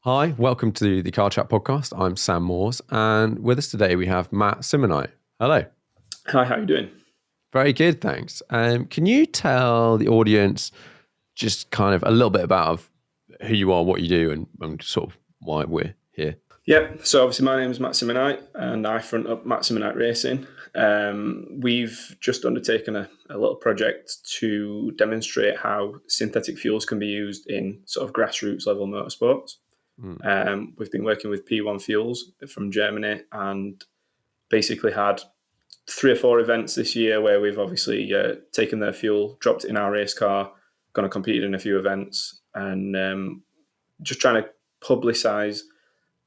Hi, welcome to the Car Chat podcast. I'm Sam Moores, and with us today we have Matt Simmonite. Hello. Hi, how are you doing? Very good, thanks. Can you tell the audience just kind of a little bit about who you are, what you do, and sort of why we're here? Yep. So obviously my name is Matt Simmonite and I front up Matt Simmonite Racing. We've just undertaken a little project to demonstrate how synthetic fuels can be used in sort of grassroots level motorsports. We've been working with P1 Fuels from Germany and basically had 3 or 4 events this year where we've obviously taken their fuel, dropped it in our race car, going to compete in a few events, and just trying to publicise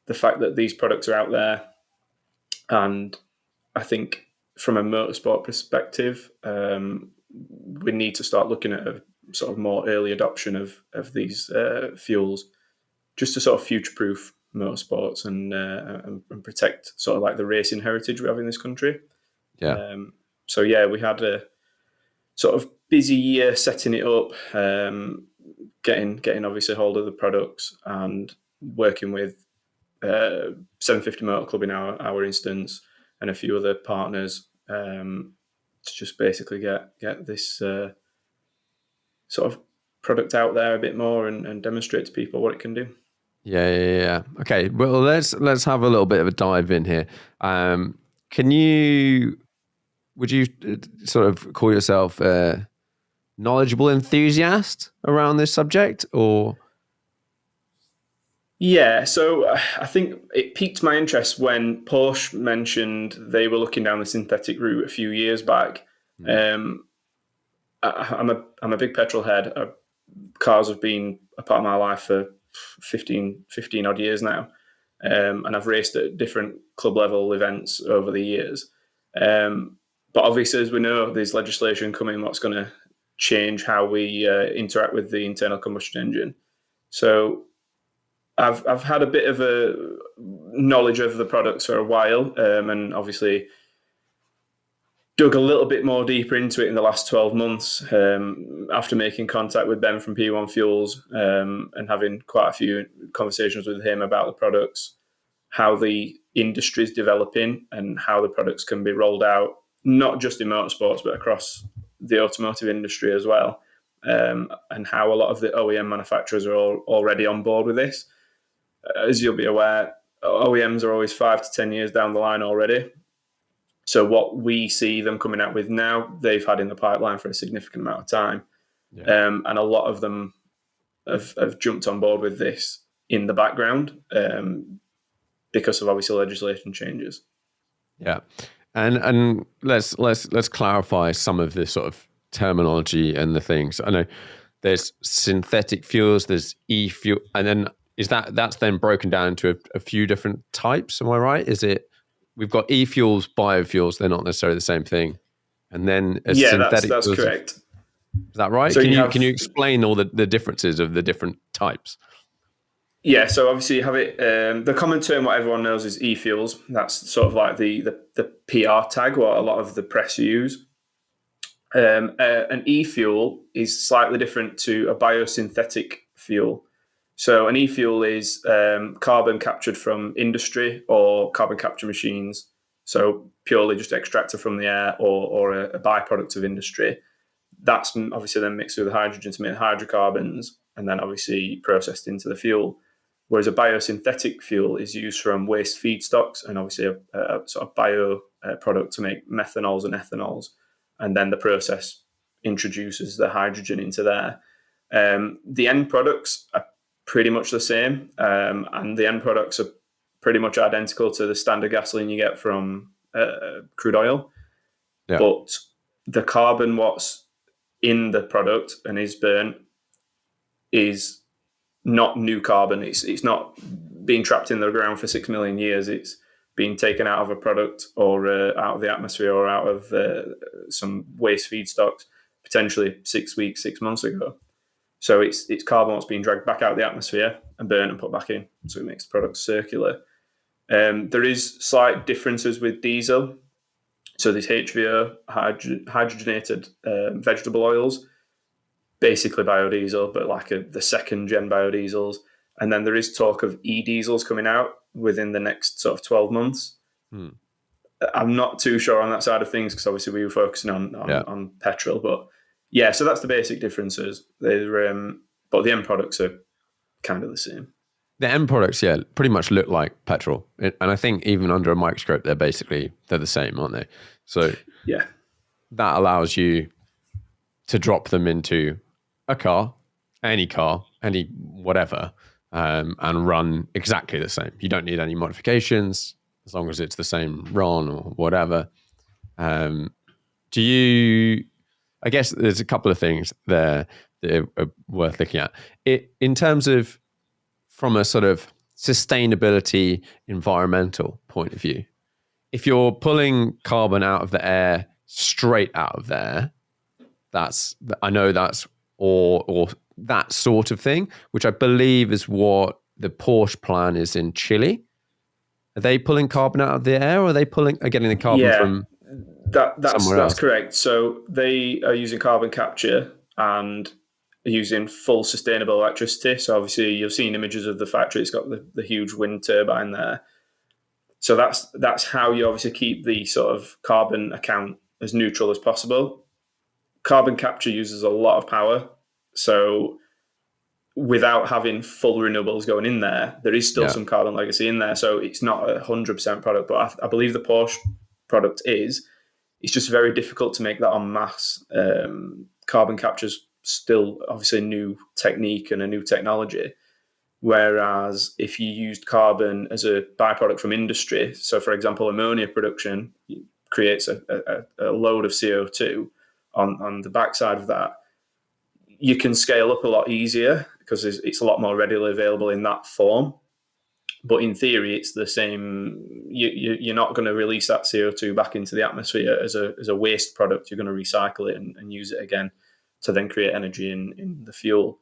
the fact that these products are out there. And I think from a motorsport perspective, we need to start looking at a sort of more early adoption of these fuels just to sort of future-proof motorsports and protect sort of like the racing heritage we have in this country. Yeah. So yeah, we had a sort of busy year setting it up, getting obviously hold of the products and working with 750 Motor Club in our instance and a few other partners to just basically get this sort of product out there a bit more and demonstrate to people what it can do. Yeah. Okay. Well, let's have a little bit of a dive in here. Can you? Would you sort of call yourself a knowledgeable enthusiast around this subject, or? Yeah, so I think it piqued my interest when Porsche mentioned they were looking down the synthetic route a few years back. Um, I'm a big petrol head. Cars have been a part of my life for 15 odd years now. And I've raced at different club level events over the years. But obviously, as we know, there's legislation coming what's going to change how we interact with the internal combustion engine. So I've had a bit of a knowledge of the products for a while, and obviously dug a little bit more deeper into it in the last 12 months after making contact with Ben from P1 Fuels and having quite a few conversations with him about the products, how the industry is developing and how the products can be rolled out, not just in motorsports, but across the automotive industry as well, and how a lot of the OEM manufacturers are already on board with this. As you'll be aware, OEMs are always 5 to 10 years down the line already. So what we see them coming out with now, they've had in the pipeline for a significant amount of time. Yeah. And a lot of them have jumped on board with this in the background because of obviously legislation changes. Yeah, and let's clarify some of this sort of terminology and the things. I know there's synthetic fuels, there's e-fuel, and then that's then broken down into a few different types. Am I right? Is it we've got e-fuels, biofuels? They're not necessarily the same thing, and then a Yeah, synthetic that's fuels. correct. Is that right? So Can you you have explain all the differences of the different types? Yeah, so obviously you have it. The common term, what everyone knows, is e-fuels. That's sort of like the PR tag, what a lot of the press use. An e-fuel is slightly different to a biosynthetic fuel. So an e-fuel is carbon captured from industry or carbon capture machines. So purely just extracted from the air or a byproduct of industry. That's obviously then mixed with hydrogen to make hydrocarbons and then obviously processed into the fuel. Whereas a biosynthetic fuel is used from waste feedstocks and obviously a sort of bio product to make methanols and ethanols. And then the process introduces the hydrogen into there. The end products are pretty much the same, and the end products are pretty much identical to the standard gasoline you get from crude oil. Yeah, But the carbon, what's in the product and is burnt, is not new carbon. It's not being trapped in the ground for 6 million years. It's being taken out of a product or out of the atmosphere or out of some waste feedstocks, potentially 6 weeks, 6 months ago. So it's carbon that's being dragged back out of the atmosphere and burnt and put back in. So it makes the product circular. There is slight differences with diesel. So there's HVO, hydrogenated vegetable oils, basically biodiesel, but like the second gen biodiesels. And then there is talk of e-diesels coming out within the next sort of 12 months. Hmm. I'm not too sure on that side of things because obviously we were focusing on petrol, but yeah, so that's the basic differences. But the end products are kind of the same. The end products, yeah, pretty much look like petrol, and I think even under a microscope, they're the same, aren't they? So Yeah, that allows you to drop them into a car, any whatever, and run exactly the same. You don't need any modifications as long as it's the same run or whatever. Do you? I guess there's a couple of things there that are worth looking at. In terms of from a sort of sustainability, environmental point of view. If you're pulling carbon out of the air straight out of there, I know that's or that sort of thing, which I believe is what the Porsche plan is in Chile. Are they pulling carbon out of the air, or are they getting the carbon yeah, from that's somewhere else? correct. So they are using carbon capture and using full sustainable electricity. So obviously you've seen images of the factory. It's got the huge wind turbine there. So that's how you obviously keep the sort of carbon account as neutral as possible. Carbon capture uses a lot of power. So without having full renewables going in there, there is still Yeah, some carbon legacy in there. So it's not a 100% product, but I believe the Porsche product is. It's just very difficult to make that en masse. Carbon capture is still obviously a new technique and a new technology. Whereas if you used carbon as a byproduct from industry, so for example, ammonia production creates a load of CO2 on the backside of that, you can scale up a lot easier because it's a lot more readily available in that form. But in theory, it's the same. You're not going to release that CO2 back into the atmosphere as a waste product. You're going to recycle it and use it again to then create energy in the fuel.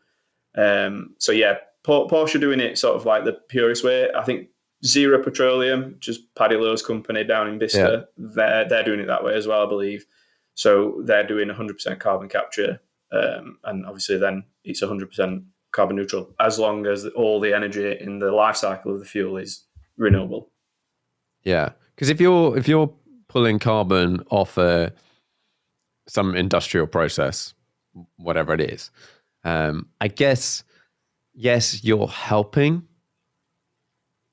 So yeah, Porsche doing it sort of like the purest way. I think Zero Petroleum, just Paddy Lowe's company down in yeah, Bicester, they're doing it that way as well, I believe. So they're doing 100% carbon capture, and obviously then it's 100% carbon neutral as long as all the energy in the life cycle of the fuel is renewable. yeah. Because if you're pulling carbon off some industrial process, whatever it is, I guess yes, you're helping.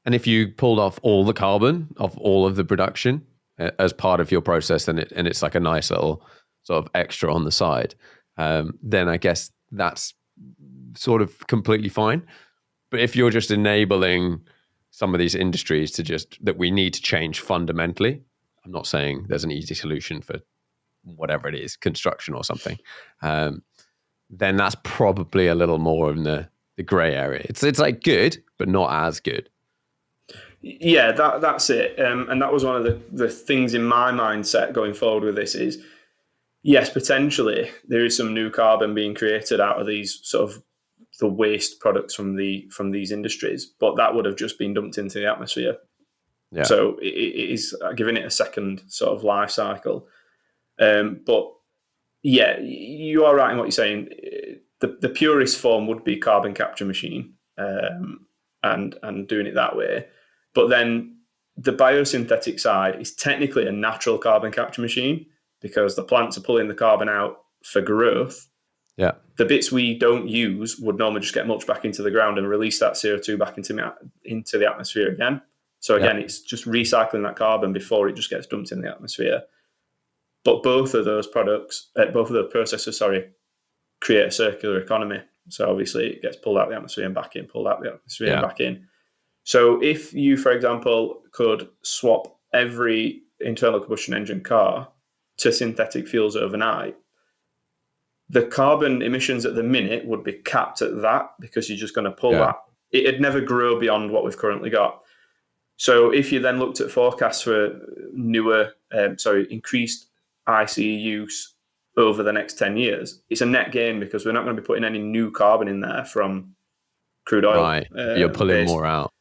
And if you pulled off all the carbon of all of the production as part of your process, and it's like a nice little sort of extra on the side, then I guess that's sort of completely fine. But if you're just enabling some of these industries that we need to change fundamentally, I'm not saying there's an easy solution for whatever it is, construction or something, then that's probably a little more in the gray area. It's like good, but not as good. Yeah, that's it. And that was one of the things in my mindset going forward with this is, yes, potentially there is some new carbon being created out of these sort of the waste products from these industries, but that would have just been dumped into the atmosphere. Yeah. So it is giving it a second sort of life cycle. But yeah, you are right in what you're saying. The purest form would be carbon capture machine, and doing it that way. But then the biosynthetic side is technically a natural carbon capture machine because the plants are pulling the carbon out for growth. Yeah. The bits we don't use would normally just get mulched back into the ground and release that CO2 back into the atmosphere again. So Yeah. again, it's just recycling that carbon before it just gets dumped in the atmosphere. But both of those processes, create a circular economy. So obviously it gets pulled out of the atmosphere and back in, pulled out of the atmosphere and Yeah. back in. So if you, for example, could swap every internal combustion engine car to synthetic fuels overnight, the carbon emissions at the minute would be capped at that because you're just going to pull Yeah. that. It'd never grow beyond what we've currently got. So if you then looked at forecasts for increased ICE use over the next 10 years, it's a net gain because we're not going to be putting any new carbon in there from crude oil Right. You're pulling based. more out.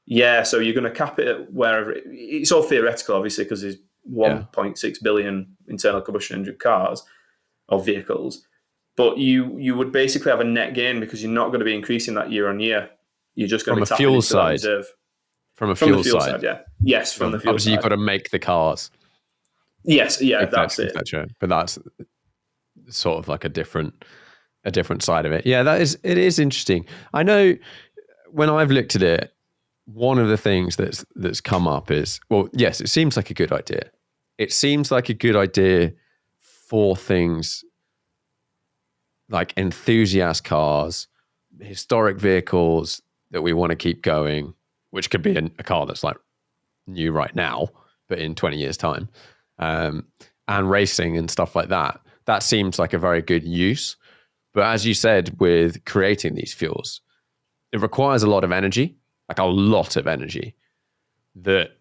Yeah, so you're going to cap it at wherever it's all theoretical, obviously, because there's Yeah. 1.6 billion internal combustion engine cars or vehicles. But you would basically have a net gain because you're not going to be increasing that year on year. You're just going From to a be tapping fuel into that side. reserve. From a From the fuel fuel side. side, yeah. Yes, from the fuel Obviously, you've side. got to make the cars, Yes, yeah, etc., that's it. etc. But that's sort of like a different side of it. Yeah, it is interesting. I know when I've looked at it, one of the things that's come up is, well, yes, it seems like a good idea. It seems like a good idea for things like enthusiast cars, historic vehicles that we want to keep going, which could be a car that's like new right now, but in 20 years' time, and racing and stuff like that. That seems like a very good use. But as you said, with creating these fuels, it requires a lot of energy, like a lot of energy, that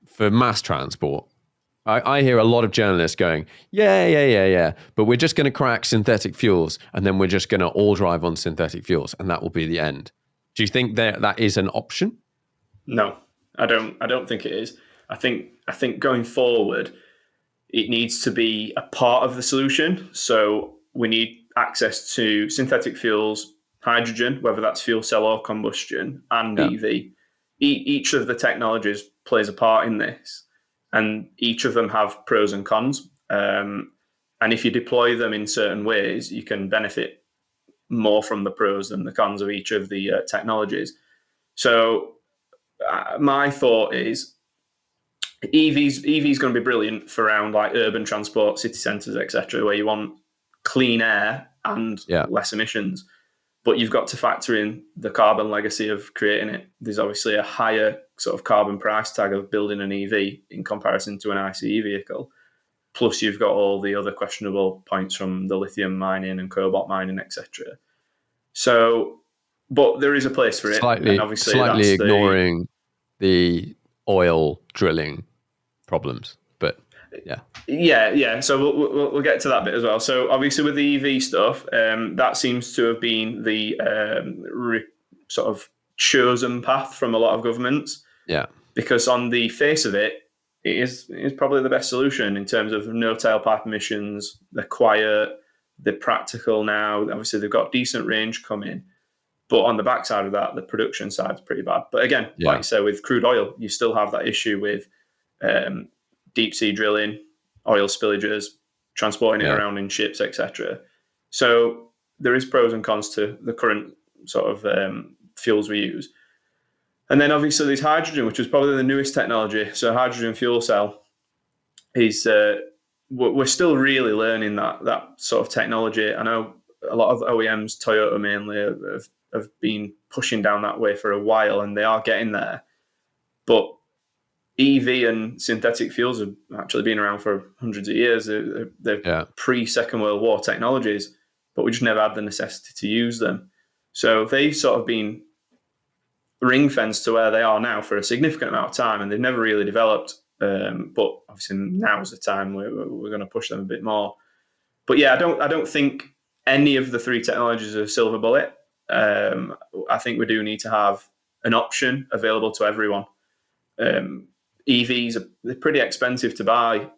for mass transport, I hear a lot of journalists going, yeah, but we're just going to crack synthetic fuels and then we're just going to all drive on synthetic fuels and that will be the end. Do you think that is an option? No, I don't. I don't think it is. I think going forward, it needs to be a part of the solution. So we need access to synthetic fuels, hydrogen, whether that's fuel cell or combustion, and Yeah, EV. Each of the technologies plays a part in this, and each of them have pros and cons. And if you deploy them in certain ways, you can benefit more from the pros than the cons of each of the technologies. So my thought is EV's going to be brilliant for around like urban transport, city centres, etc., where you want clean air and yeah, less emissions. But you've got to factor in the carbon legacy of creating it. There's obviously a higher sort of carbon price tag of building an EV in comparison to an ICE vehicle. Plus, you've got all the other questionable points from the lithium mining and cobalt mining, etc. So, but there is a place for it, and obviously slightly that's the ignoring the oil drilling problems. But yeah, yeah. So we'll get to that bit as well. So obviously with the EV stuff, that seems to have been the sort of chosen path from a lot of governments yeah, because on the face of it, it is probably the best solution in terms of no tailpipe emissions. They're quiet, they're practical now. Obviously they've got decent range coming. But on the backside of that, the production side is pretty bad. But again, like yeah, you said, with crude oil, you still have that issue with um, deep sea drilling, oil spillages, transporting it yeah, around in ships, etc. So there is pros and cons to the current sort of fuels we use. And then obviously there's hydrogen, which is probably the newest technology. So hydrogen fuel cell is we're still really learning that sort of technology. I know a lot of OEMs, Toyota mainly, have been pushing down that way for a while, and they are getting there. But EV and synthetic fuels have actually been around for hundreds of years. They're yeah, pre-Second World War technologies, but we just never had the necessity to use them. So they've sort of been ring fenced to where they are now for a significant amount of time, and they've never really developed. But obviously now is the time we're going to push them a bit more. But yeah, I don't think any of the three technologies are a silver bullet. I think we do need to have an option available to everyone. Um, EVs they're pretty expensive to buy,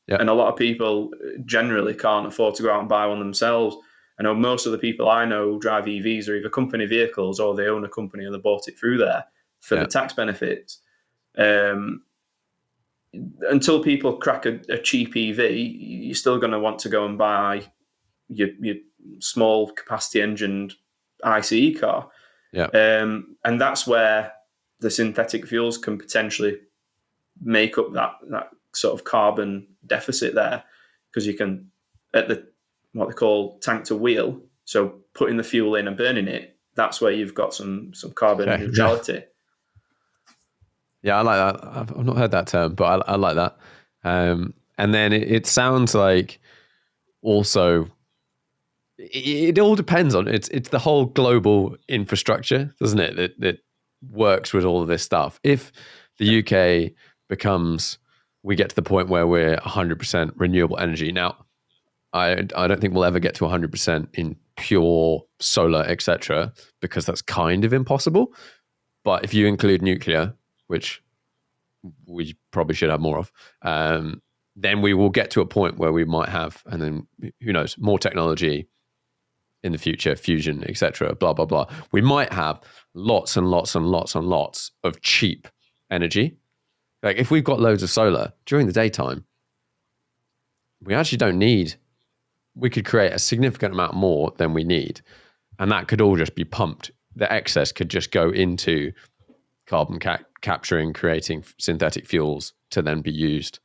yeah, and a lot of people generally can't afford to go out and buy one themselves. I know most of the people I know who drive EVs are either company vehicles or they own a company and they bought it through there for the yeah, tax benefits. Um, until people crack a cheap EV, you're still going to want to go and buy your small capacity engined ICE car. yeah. And that's where the synthetic fuels can potentially make up that sort of carbon deficit there, because you can at the what they call tank to wheel, so putting the fuel in and burning it, that's where you've got some carbon Okay, yeah, neutrality. yeah. I like that. I've not heard that term, but I like that. And then it sounds like also it all depends on it's the whole global infrastructure, doesn't it? That works with all of this stuff. If the UK becomes, we get to the point where we're 100% renewable energy. Now, I don't think we'll ever get to 100% in pure solar, etc., because that's kind of impossible. But if you include nuclear, which we probably should have more of, then we will get to a point where we might have, and then who knows, more technology in the future, fusion, etc., blah, blah, blah. We might have lots and lots and lots and lots of cheap energy. Like if we've got loads of solar during the daytime, we actually don't need, we could create a significant amount more than we need. And that could all just be pumped. The excess could just go into carbon capturing, creating synthetic fuels to then be used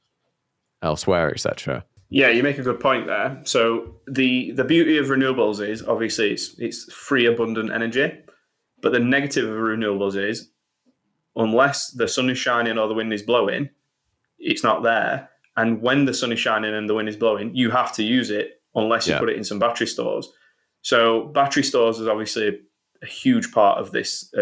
elsewhere, etc. Yeah, you make a good point there. So the beauty of renewables is obviously it's free, abundant energy, but the negative of renewables is unless the sun is shining or the wind is blowing, it's not there. And when the sun is shining and the wind is blowing, you have to use it unless you put it in some battery stores. So battery stores is obviously a huge part of this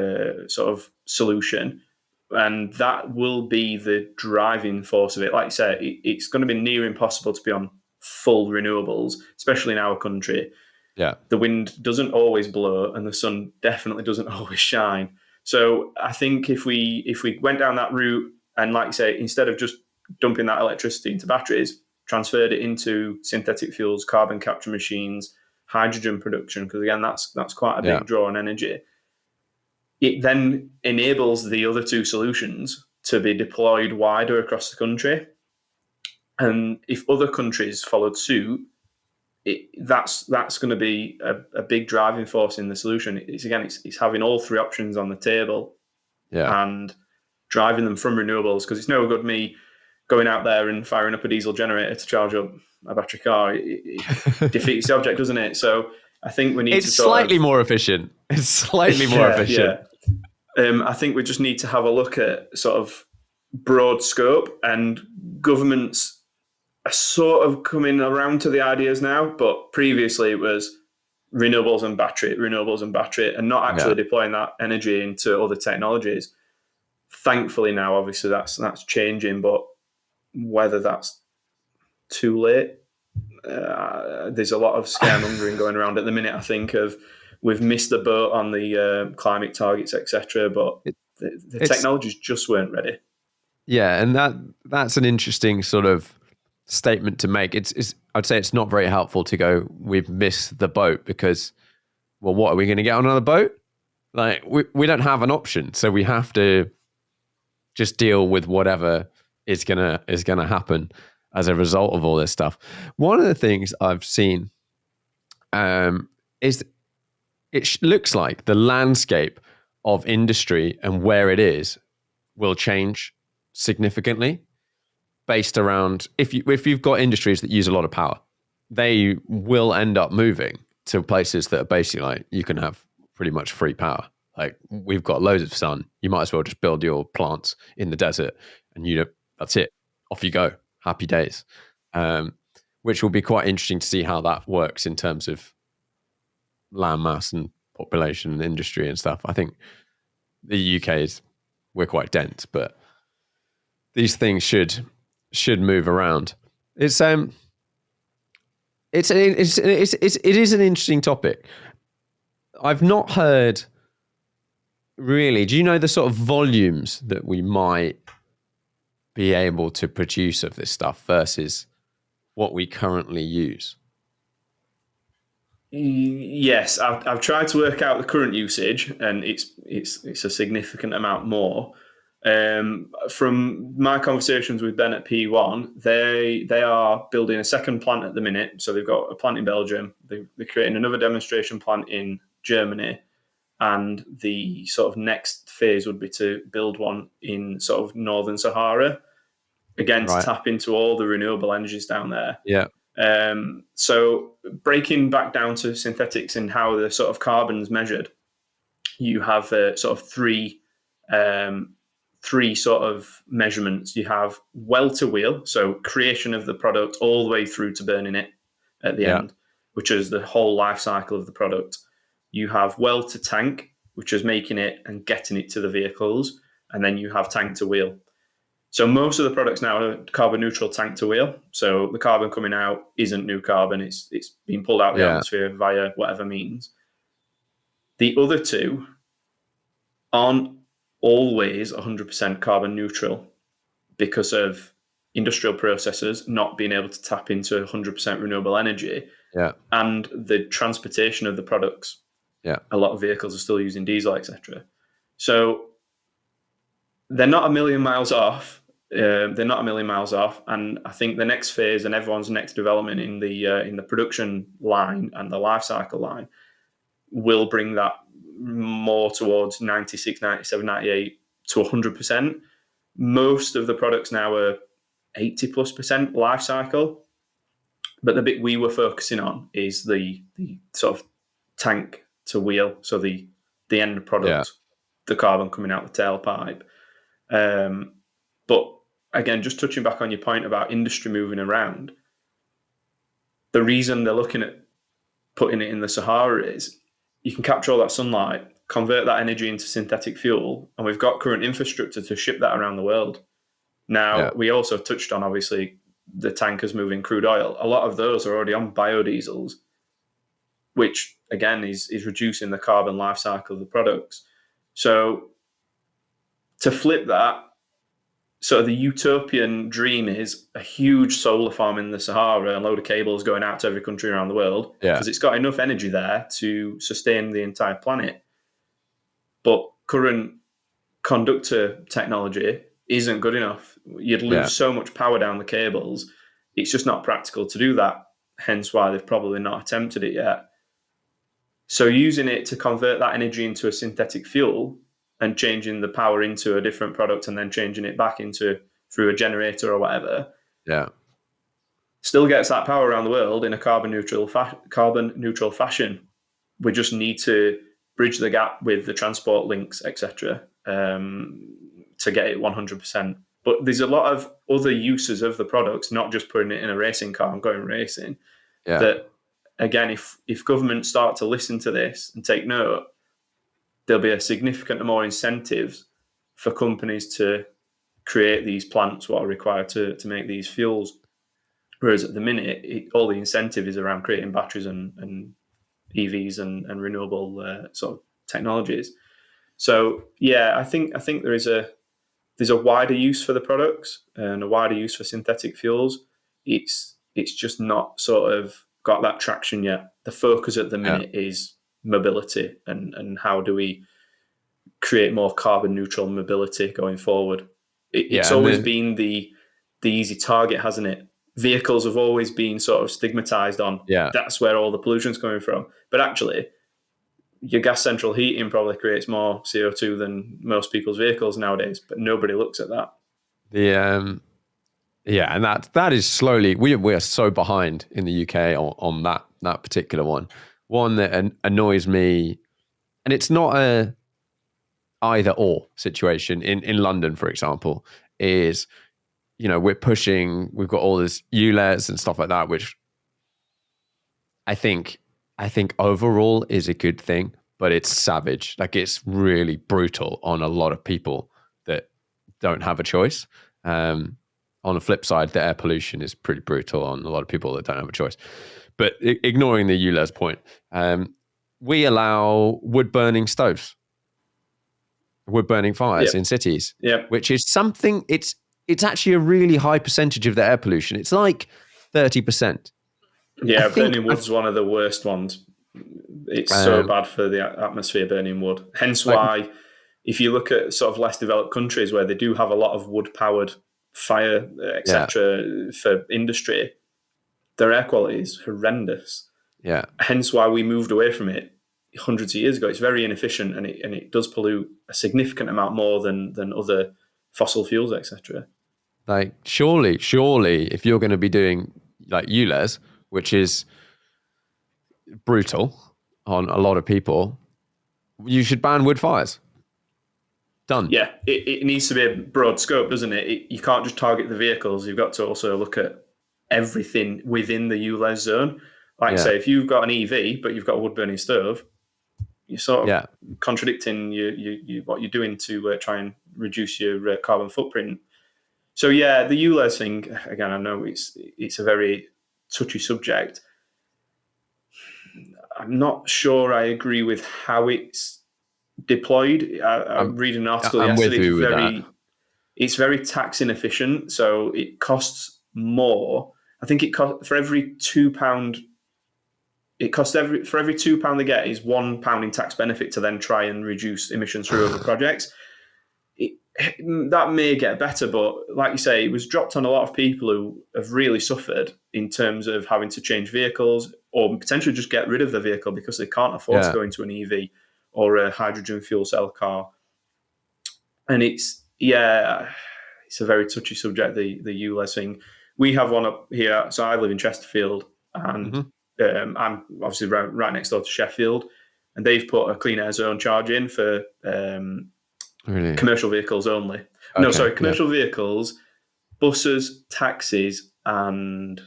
sort of solution. And that will be the driving force of it. Like I said, it's going to be near impossible to be on full renewables, especially in our country. Yeah. The wind doesn't always blow and the sun definitely doesn't always shine. So I think if we went down that route and, like I say, instead of just dumping that electricity into batteries, transferred it into synthetic fuels, carbon capture machines, hydrogen production, because again, that's quite a big draw on energy. It then enables the other two solutions to be deployed wider across the country. And if other countries followed suit, that's going to be a big driving force in the solution. It's having all three options on the table and driving them from renewables, because it's no good me going out there and firing up a diesel generator to charge up a battery car. It defeats the object, doesn't it? So I think we need to slightly more efficient. It's slightly more efficient. Yeah. I think we just need to have a look at sort of broad scope, and governments are sort of coming around to the ideas now, but previously it was renewables and battery, and not actually deploying that energy into other technologies. Thankfully now, obviously, that's changing, but whether that's too late, there's a lot of scaremongering going around at the minute. I think we've missed the boat on the climate targets, etc., but the technologies just weren't ready. Yeah, and that's an interesting sort of statement to make. I'd say it's not very helpful to go, we've missed the boat, because, well, what are we going to get on another boat? Like we don't have an option, so we have to just deal with whatever is gonna happen as a result of all this stuff. One of the things I've seen is looks like the landscape of industry and where it is will change significantly based around if you've got industries that use a lot of power, they will end up moving to places that are basically like you can have pretty much free power. Like we've got loads of sun, you might as well just build your plants in the desert, and that's it. Off you go. Happy days. Which will be quite interesting to see how that works in terms of land mass and population and industry and stuff. I think the UK we're quite dense, but these things should move around. It is an interesting topic. I've not heard really. Do you know the sort of volumes that we might be able to produce of this stuff versus what we currently use? Yes, I've tried to work out the current usage, and it's a significant amount more. From my conversations with Ben at P1, they are building a second plant at the minute. So they've got a plant in Belgium. They're creating another demonstration plant in Germany, and the sort of next phase would be to build one in sort of Northern Sahara, again to tap into all the renewable energies down there. Yeah. So breaking back down to synthetics and how the sort of carbon's measured, you have sort of three sort of measurements. You have well to wheel, so creation of the product all the way through to burning it at the end, which is the whole life cycle of the product. You have well to tank, which is making it and getting it to the vehicles, and then you have tank to wheel. So most of the products now are carbon neutral tank to wheel. So the carbon coming out isn't new carbon. It's being pulled out of the atmosphere via whatever means. The other two aren't always 100% carbon neutral because of industrial processes not being able to tap into 100% renewable energy. Yeah. and the transportation of the products. Yeah. A lot of vehicles are still using diesel, etc. So they're not a million miles off. They're not a million miles off, and I think the next phase and everyone's next development in the production line and the life cycle line will bring that more towards 96, 97, 98 to 100%. Most of the products now are 80+% life cycle, but the bit we were focusing on is the sort of tank to wheel, so the end Yeah. product, the carbon coming out the tailpipe. But again, just touching back on your point about industry moving around, the reason they're looking at putting it in the Sahara is you can capture all that sunlight, convert that energy into synthetic fuel, and we've got current infrastructure to ship that around the world. Now, Yeah. we also touched on, obviously, the tankers moving crude oil. A lot of those are already on biodiesels, which, again, is reducing the carbon life cycle of the products. So to flip that, so the utopian dream is a huge solar farm in the Sahara, a load of cables going out to every country around the world, Yeah. because it's got enough energy there to sustain the entire planet. But current conductor technology isn't good enough. You'd Yeah. lose so much power down the cables. It's just not practical to do that. Hence why they've probably not attempted it yet. So using it to convert that energy into a synthetic fuel and changing the power into a different product and then changing it back into through a generator or whatever Yeah. still gets that power around the world in a carbon neutral fashion. We just need to bridge the gap with the transport links, etc., to get it 100%. But there's a lot of other uses of the products, not just putting it in a racing car and going racing. Yeah. That again, if governments start to listen to this and take note, there'll be a significant more incentives for companies to create these plants what are required to make these fuels. Whereas at the minute, all the incentive is around creating batteries and EVs and renewable sort of technologies. So yeah, I think there's a wider use for the products and a wider use for synthetic fuels. It's just not sort of got that traction yet. The focus at the Yeah. minute is mobility and how do we create more carbon neutral mobility going forward. It's Yeah. And always then, been the easy target, hasn't it? Vehicles have always been sort of stigmatized on yeah. that's where all the pollution's coming from. But actually, your gas central heating probably creates more CO2 than most people's vehicles nowadays, but nobody looks at that. The, yeah. And that is slowly, we are so behind in the UK on that particular one. One that annoys me, and it's not a either or situation in London, for example, is, we've got all this ULES and stuff like that, which I think overall is a good thing, but it's savage. Like, it's really brutal on a lot of people that don't have a choice. On the flip side, the air pollution is pretty brutal on a lot of people that don't have a choice. But ignoring the ULEZ point, we allow wood burning stoves, wood burning fires Yeah, in cities, yeah, which is something. It's actually a really high percentage of the air pollution. It's like 30%. I yeah. think. Burning wood's one of the worst ones. It's so Um, bad for the atmosphere, burning wood. Hence like why, if you look at sort of less developed countries where they do have a lot of wood powered fire, yeah, etc., for industry, their air quality is horrendous. yeah. Hence why we moved away from it hundreds of years ago. It's very inefficient and it does pollute a significant amount more than other fossil fuels, etc. Like, surely, if you're going to be doing like ULEZ, which is brutal on a lot of people, you should ban wood fires. Done. Yeah, it needs to be a broad scope, doesn't it? You can't just target the vehicles. You've got to also look at everything within the ULEZ zone. Like I Yeah, say, if you've got an EV but you've got a wood burning stove, you're sort of yeah, contradicting what you're doing to try and reduce your carbon footprint. So yeah, the ULEZ thing again. I know it's a very touchy subject. I'm not sure I agree with how it's deployed. I I'm read an article I'm with yesterday. you with that. It's very tax inefficient, so it costs more. I think it costs for every £2 it costs for every £2 they get is £1 in tax benefit to then try and reduce emissions through other projects. That may get better, but like you say, it was dropped on a lot of people who have really suffered in terms of having to change vehicles or potentially just get rid of the vehicle because they can't afford to go into an EV or a hydrogen fuel cell car. And it's a very touchy subject, the ULES thing. We have one up here. So I live in Chesterfield, and I'm obviously right next door to Sheffield, and they've put a clean air zone charge in for commercial vehicles only. No, sorry, commercial vehicles, buses, taxis, and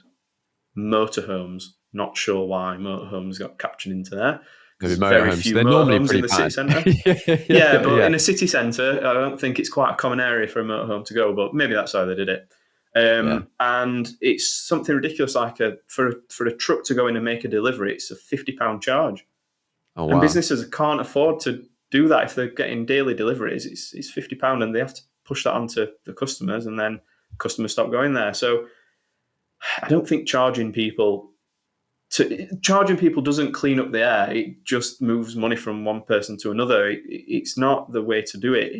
motorhomes. Not sure why motorhomes got captured into there. Maybe very few They're normally motorhomes in the bad. city centre. But in a city centre, I don't think it's quite a common area for a motorhome to go. But maybe that's how they did it. And it's something ridiculous, like for a truck to go in and make a delivery, it's a £50 charge. Oh, wow. And businesses can't afford to do that if they're getting daily deliveries. It's £50, and they have to push that onto the customers, and then customers stop going there. So I don't think charging people doesn't clean up the air. It just moves money from one person to another. It's not the way to do it.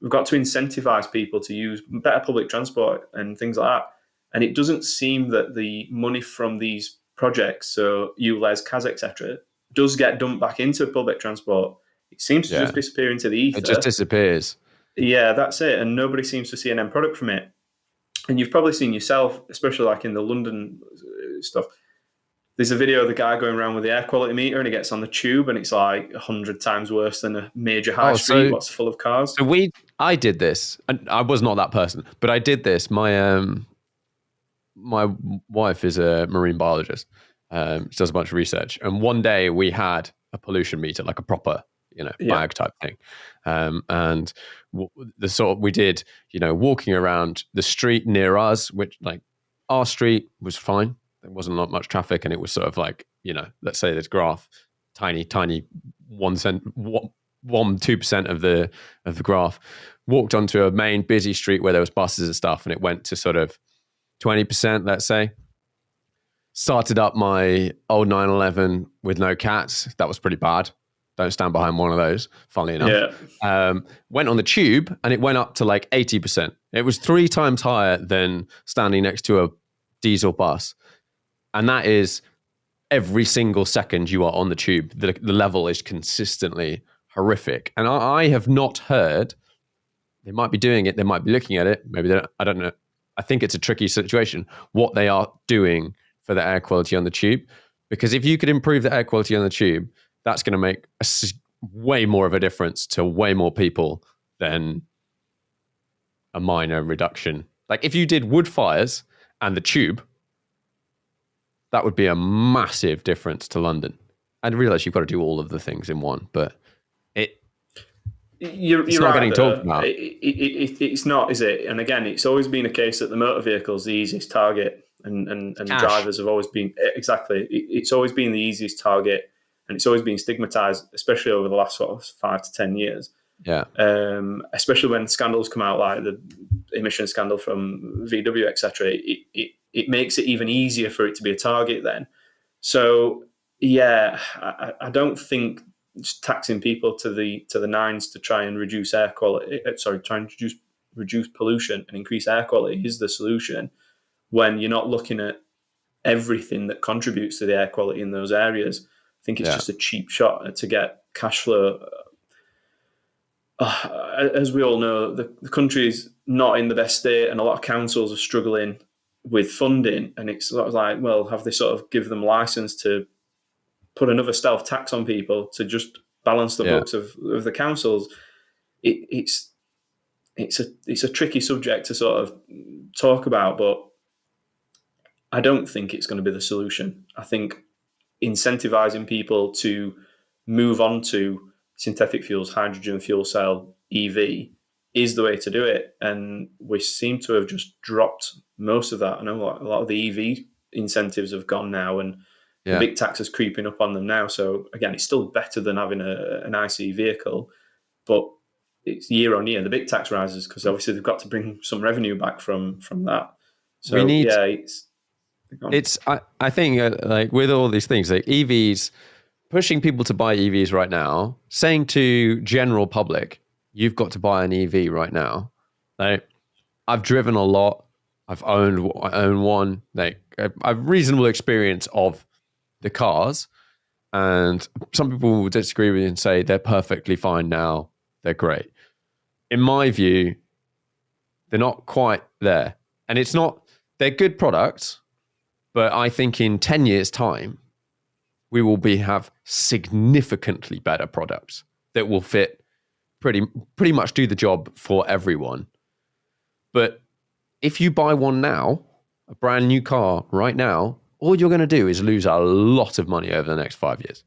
We've got to incentivize people to use better public transport and things like that. And it doesn't seem that the money from these projects, so ULES, CAS, etc., does get dumped back into public transport. It seems to just disappear into the ether. It just disappears. Yeah, that's it. And nobody seems to see an end product from it. And you've probably seen yourself, especially like in the London stuff. There's a video of the guy going around with the air quality meter, and he gets on the tube, and it's like 100 times worse than a major high street what's full of cars. So I did this, and I was not that person, but I did this. My wife is a marine biologist. She does a bunch of research, and one day we had a pollution meter, like a proper, bag type thing. And the sort we did, walking around the street near us, which like our street was fine. There wasn't much traffic, and it was sort of like, let's say this graph, tiny 2% of the graph. Walked onto a main busy street where there was buses and stuff, and it went to sort of 20%, let's say. Started up my old 911 with no cats. That was pretty bad. Don't stand behind one of those, funnily enough. Yeah. Went on the tube, and it went up to like 80%. It was 3 times higher than standing next to a diesel bus. And that is every single second you are on the tube. The level is consistently horrific. And I have not heard, they might be doing it, they might be looking at it, maybe I don't know. I think it's a tricky situation, what they are doing for the air quality on the tube. Because if you could improve the air quality on the tube, that's going to make way more of a difference to way more people than a minor reduction. Like if you did wood fires and the tube, that would be a massive difference to London. I realize you've got to do all of the things in one, but you're not right, getting talked about. It's not, is it? And again, it's always been a case that the motor vehicle is the easiest target, and drivers have always been exactly. It's always been the easiest target, and it's always been stigmatized, especially over the last sort of 5 to 10 years. Yeah. Especially when scandals come out, like the emission scandal from VW, etc. It makes it even easier for it to be a target then. So yeah, I don't think taxing people to the nines to try and reduce air quality, try and reduce pollution and increase air quality is the solution, when you're not looking at everything that contributes to the air quality in those areas. I think it's just a cheap shot to get cash flow. As we all know, the country is not in the best state, and a lot of councils are struggling with funding. And it's sort of like, well, have they sort of give them license to put another stealth tax on people to just balance the books of the councils? It's a tricky subject to sort of talk about, but I don't think it's going to be the solution. I think incentivizing people to move on to synthetic fuels, hydrogen fuel cell, EV is the way to do it. And we seem to have just dropped most of that. I know a lot of the EV incentives have gone now, and the big tax is creeping up on them now. So again, it's still better than having an ICE vehicle, but it's year on year. The big tax rises because obviously they've got to bring some revenue back from that. So I think like with all these things, like EVs, pushing people to buy EVs right now, saying to general public, you've got to buy an EV right now. Like, I've driven a lot. I own one. Like, I've reasonable experience of the cars, and some people will disagree with you and say they're perfectly fine now. They're great. In my view, they're not quite there, and it's not. They're good products, but I think in 10 years' time, we will have significantly better products that will fit pretty much do the job for everyone. But if you buy one now, a brand new car right now, all you're going to do is lose a lot of money over the next 5 years,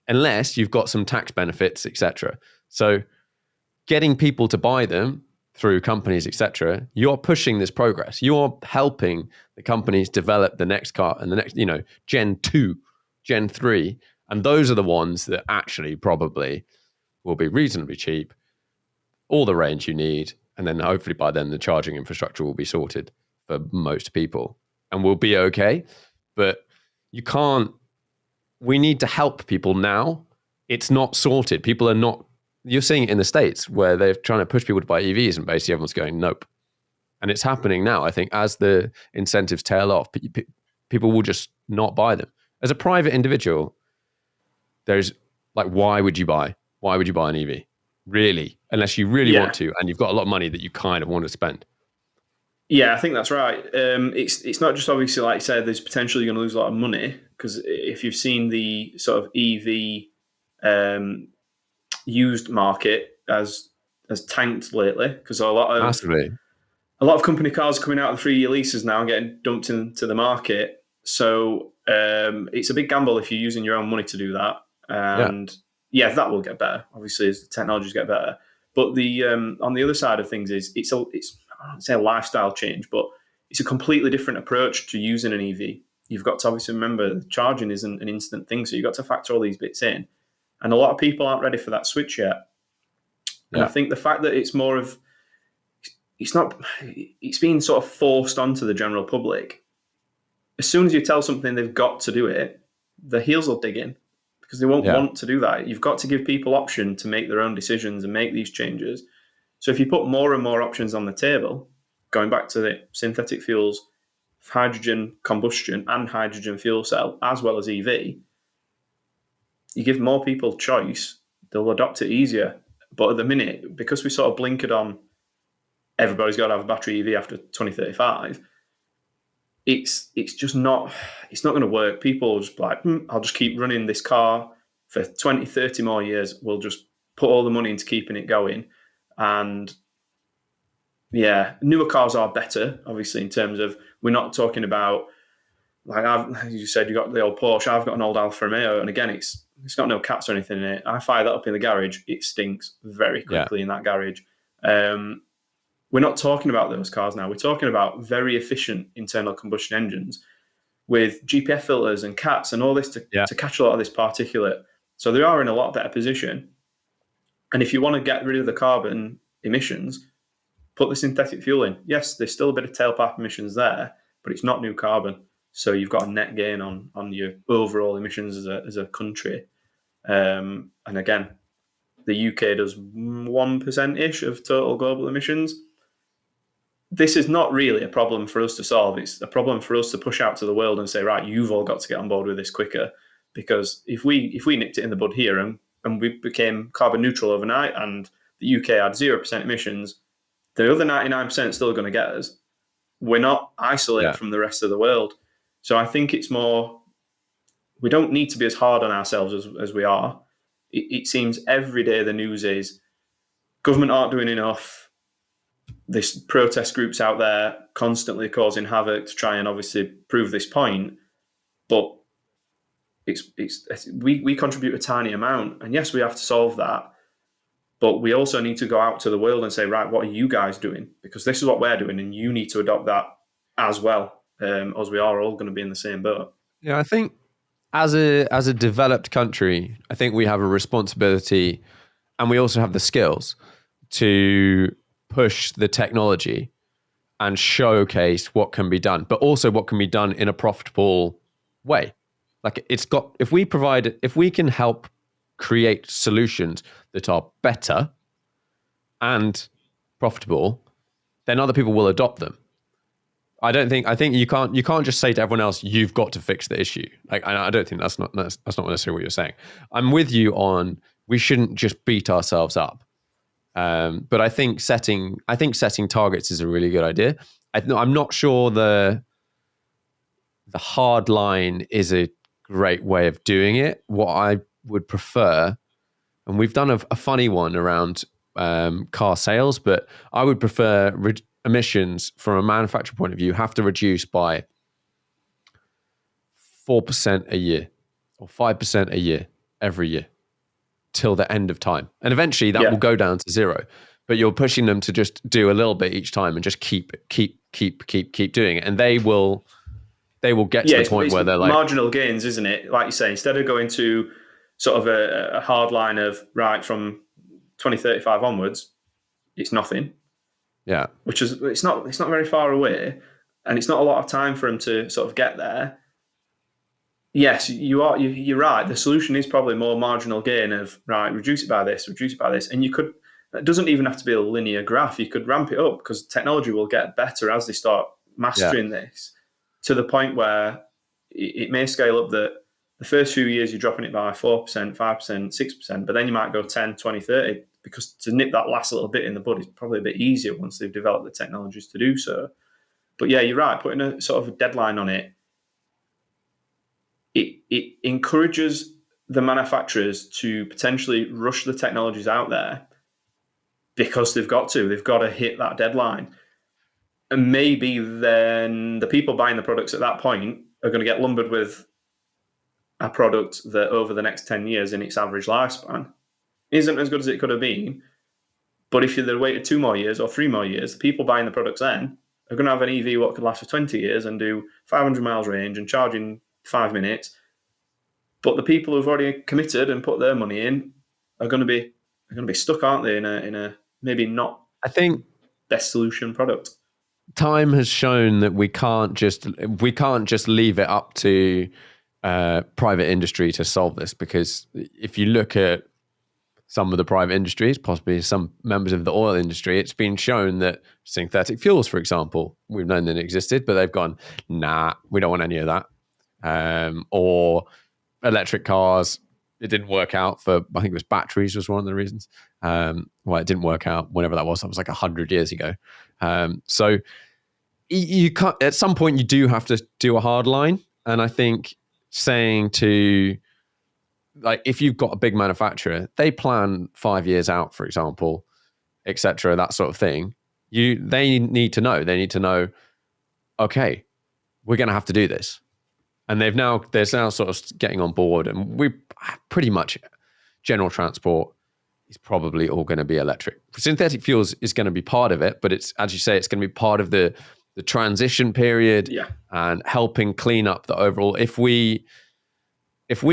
unless you've got some tax benefits, etc. So getting people to buy them through companies, etc., you're pushing this progress. You're helping the companies develop the next car and the next, Gen 2, Gen 3. And those are the ones that actually probably will be reasonably cheap, all the range you need. And then hopefully by then the charging infrastructure will be sorted for most people and we'll be okay. But we need to help people now. It's not sorted. People are not, you're seeing it in the States where they're trying to push people to buy EVs and basically everyone's going, nope. And it's happening now. I think as the incentives tail off, people will just not buy them. As a private individual, there's like, why would you buy an EV? Really? Unless you really want to, and you've got a lot of money that you kind of want to spend. Yeah, I think that's right. It's not just obviously, like you said, there's potentially going to lose a lot of money, because if you've seen the sort of EV used market has tanked lately, because Massively. a lot of company cars coming out of 3-year leases now and getting dumped into the market. So it's a big gamble if you're using your own money to do that. And that will get better, obviously, as the technologies get better. But the on the other side of things is it's I don't say a lifestyle change, but it's a completely different approach to using an EV. You've got to obviously remember charging isn't an instant thing, so you've got to factor all these bits in. And a lot of people aren't ready for that switch yet. And I think the fact that it's more of it's being sort of forced onto the general public. As soon as you tell something they've got to do it, the heels will dig in, because they won't want to do that. You've got to give people option to make their own decisions and make these changes. So if you put more and more options on the table, going back to the synthetic fuels, hydrogen combustion and hydrogen fuel cell, as well as EV, you give more people choice, they'll adopt it easier. But at the minute, because we sort of blinkered on everybody's got to have a battery EV after 2035, it's just not going to work. People are just like, I'll just keep running this car for 20, 30 more years. We'll just put all the money into keeping it going. And yeah, newer cars are better, obviously, in terms of, we're not talking about, like, as you said, you got the old Porsche. I've got an old Alfa Romeo, and again, it's got no cats or anything in it. I fire that up in the garage, it stinks very quickly in that garage. We're not talking about those cars now. We're talking about very efficient internal combustion engines with GPF filters and cats and all this to catch a lot of this particulate. So they are in a lot better position. And if you want to get rid of the carbon emissions, put the synthetic fuel in. Yes, there's still a bit of tailpipe emissions there, but it's not new carbon. So you've got a net gain on your overall emissions as a country. And again, the UK does 1%-ish of total global emissions. This is not really a problem for us to solve. It's a problem for us to push out to the world and say, right, you've all got to get on board with this quicker. Because if we nipped it in the bud here and we became carbon neutral overnight and the UK had 0% emissions, the other 99% is still going to get us. We're not isolated from the rest of the world. So I think it's more, we don't need to be as hard on ourselves as we are. It seems every day the news is government aren't doing enough. There's protest groups out there constantly causing havoc to try and obviously prove this point. But we contribute a tiny amount. And yes, we have to solve that. But we also need to go out to the world and say, right, what are you guys doing? Because this is what we're doing, and you need to adopt that as well, as we are all going to be in the same boat. Yeah, I think as a developed country, I think we have a responsibility, and we also have the skills to push the technology and showcase what can be done, but also what can be done in a profitable way. Like if we can help create solutions that are better and profitable, then other people will adopt them. I think you can't just say to everyone else, you've got to fix the issue. Like, I don't think that's not necessarily what you're saying. I'm with you on, we shouldn't just beat ourselves up. But I think setting targets is a really good idea. I'm not sure the hard line is a great way of doing it. What I would prefer, and we've done a funny one around car sales, but I would prefer emissions from a manufacturer point of view have to reduce by 4% a year or 5% a year every year till the end of time. And eventually that will go down to zero. But you're pushing them to just do a little bit each time and just keep doing it. And they will get to the point where they're like, marginal gains, isn't it? Like you say, instead of going to sort of a hard line of right from 2035 onwards, it's nothing. Yeah. Which is it's not very far away, and it's not a lot of time for them to sort of get there. Yes, you're right. The solution is probably more marginal gain of right, reduce it by this, and you could. It doesn't even have to be a linear graph. You could ramp it up because technology will get better as they start mastering this to the point where it may scale up that the first few years you're dropping it by 4%, 5%, 6%, but then you might go 10, 20, 30 because to nip that last little bit in the bud is probably a bit easier once they've developed the technologies to do so. But yeah, you're right. Putting a sort of a deadline on it, it encourages the manufacturers to potentially rush the technologies out there because they've got to hit that deadline. And maybe then the people buying the products at that point are going to get lumbered with a product that over the next 10 years in its average lifespan isn't as good as it could have been. But if you'd waited 2 more years or 3 more years, the people buying the products then are going to have an EV what could last for 20 years and do 500 miles range and charge in 5 minutes. But the people who've already committed and put their money in are going to be stuck, aren't they, in a maybe not I think best solution product. Time has shown that we can't just leave it up to private industry to solve this, because if you look at some of the private industries, possibly some members of the oil industry, it's been shown that synthetic fuels, for example, we've known that it existed, but they've gone, nah, we don't want any of that. Or electric cars, it didn't work out for, I think it was batteries was one of the reasons. Well, it didn't work out whenever that was. That was like 100 years ago. So you can't, at some point you do have to do a hard line. And I think saying to, like, if you've got a big manufacturer, they plan 5 years out, for example, etc., that sort of thing. They need to know, okay, we're going to have to do this. And they're now sort of getting on board, and we pretty much general transport is probably all going to be electric. Synthetic fuels is going to be part of it, but it's, as you say, it's going to be part of the transition period and helping clean up the overall. If we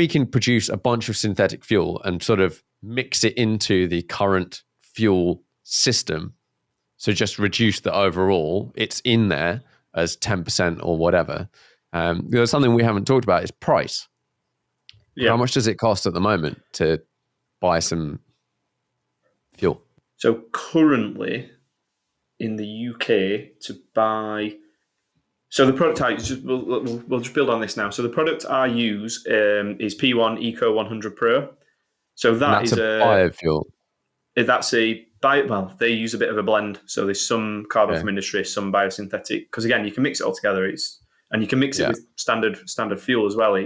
can produce a bunch of synthetic fuel and sort of mix it into the current fuel system, so just reduce the overall, it's in there as 10% or whatever. There's something we haven't talked about is price. Yeah. How much does it cost at the moment to buy some fuel? So currently in the UK to buy, so the product I use, we'll just build on this now. So the product I use is P1 Eco 100 Pro. So that's a biofuel. That's well, they use a bit of a blend. So there's some carbon from industry, some biosynthetic. Because again, you can mix it all together. And you can mix it with standard fuel as well.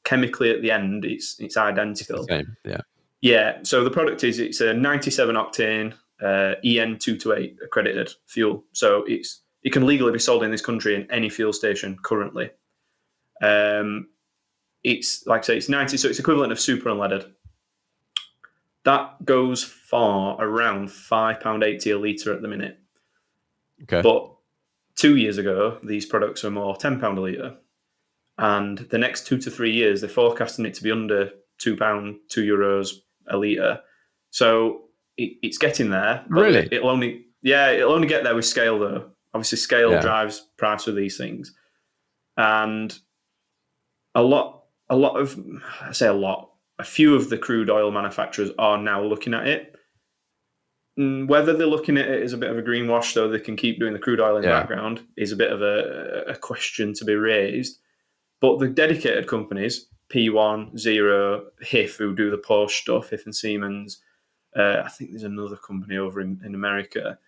Chemically, at the end, it's identical. It's the same, yeah. Yeah. So the product it's a 97 octane EN 228 accredited fuel. So it can legally be sold in this country in any fuel station currently. It's like I say, it's 90, so it's equivalent of super unleaded. That goes for around £5.80 a litre at the minute. Okay. But 2 years ago, these products were more £10 a litre. And the next 2 to 3 years, they're forecasting it to be under £2, €2 a litre. So it's getting there. But really? It'll only get there with scale, though. Obviously, scale Yeah. drives price of these things, and a lot of, I say a few of the crude oil manufacturers are now looking at it. Whether they're looking at it as a bit of a greenwash so they can keep doing the crude oil in the Yeah. background is a bit of a question to be raised. But the dedicated companies, P1, Zero, HIF, who do the Porsche stuff, HIF and Siemens, I think there's another company over in America.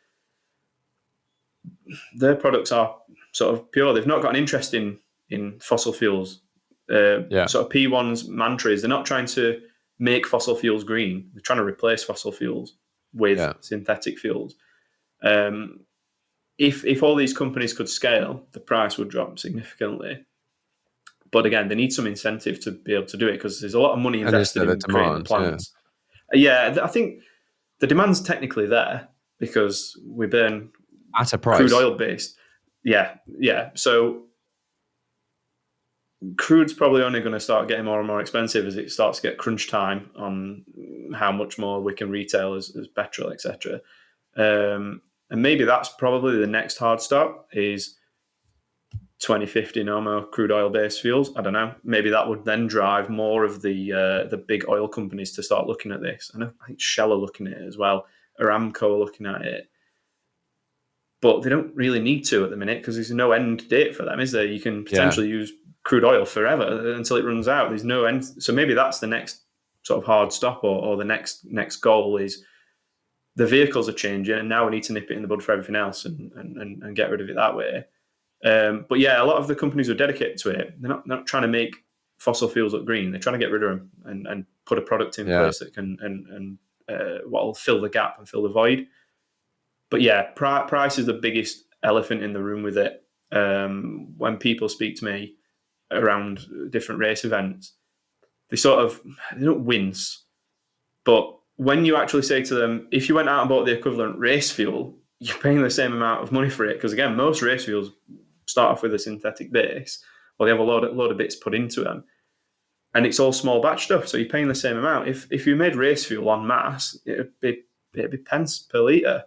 Their products are sort of pure. They've not got an interest in fossil fuels. Yeah. Sort of P1's mantra is they're not trying to make fossil fuels green. They're trying to replace fossil fuels with Yeah. synthetic fuels. If all these companies could scale, the price would drop significantly. But again, they need some incentive to be able to do it because there's a lot of money And is invested there the in creating the demand? Yeah. plants. Yeah, I think the demand's technically there because we burn At a crude price. oil based. Yeah. So crude's probably only going to start getting more and more expensive as it starts to get crunch time on how much more we can retail as petrol, etc. And maybe that's probably the next hard stop is 2050 no more crude oil based fuels. I don't know. Maybe that would then drive more of the big oil companies to start looking at this. I think Shell are looking at it as well. Aramco are looking at it. But they don't really need to at the minute because there's no end date for them, is there? You can potentially use crude oil forever until it runs out. There's no end. So maybe that's the next sort of hard stop or the next goal is the vehicles are changing and now we need to nip it in the bud for everything else and get rid of it that way. But yeah, a lot of the companies who are dedicated to it, they're not trying to make fossil fuels look green. They're trying to get rid of them and put a product in place that can and what will fill the gap and fill the void. But yeah, price is the biggest elephant in the room with it. When people speak to me around different race events, they don't wince. But when you actually say to them, if you went out and bought the equivalent race fuel, you're paying the same amount of money for it. Because again, most race fuels start off with a synthetic base, or they have a load of bits put into them, and it's all small batch stuff. So you're paying the same amount. If you made race fuel en masse, it'd be pence per litre.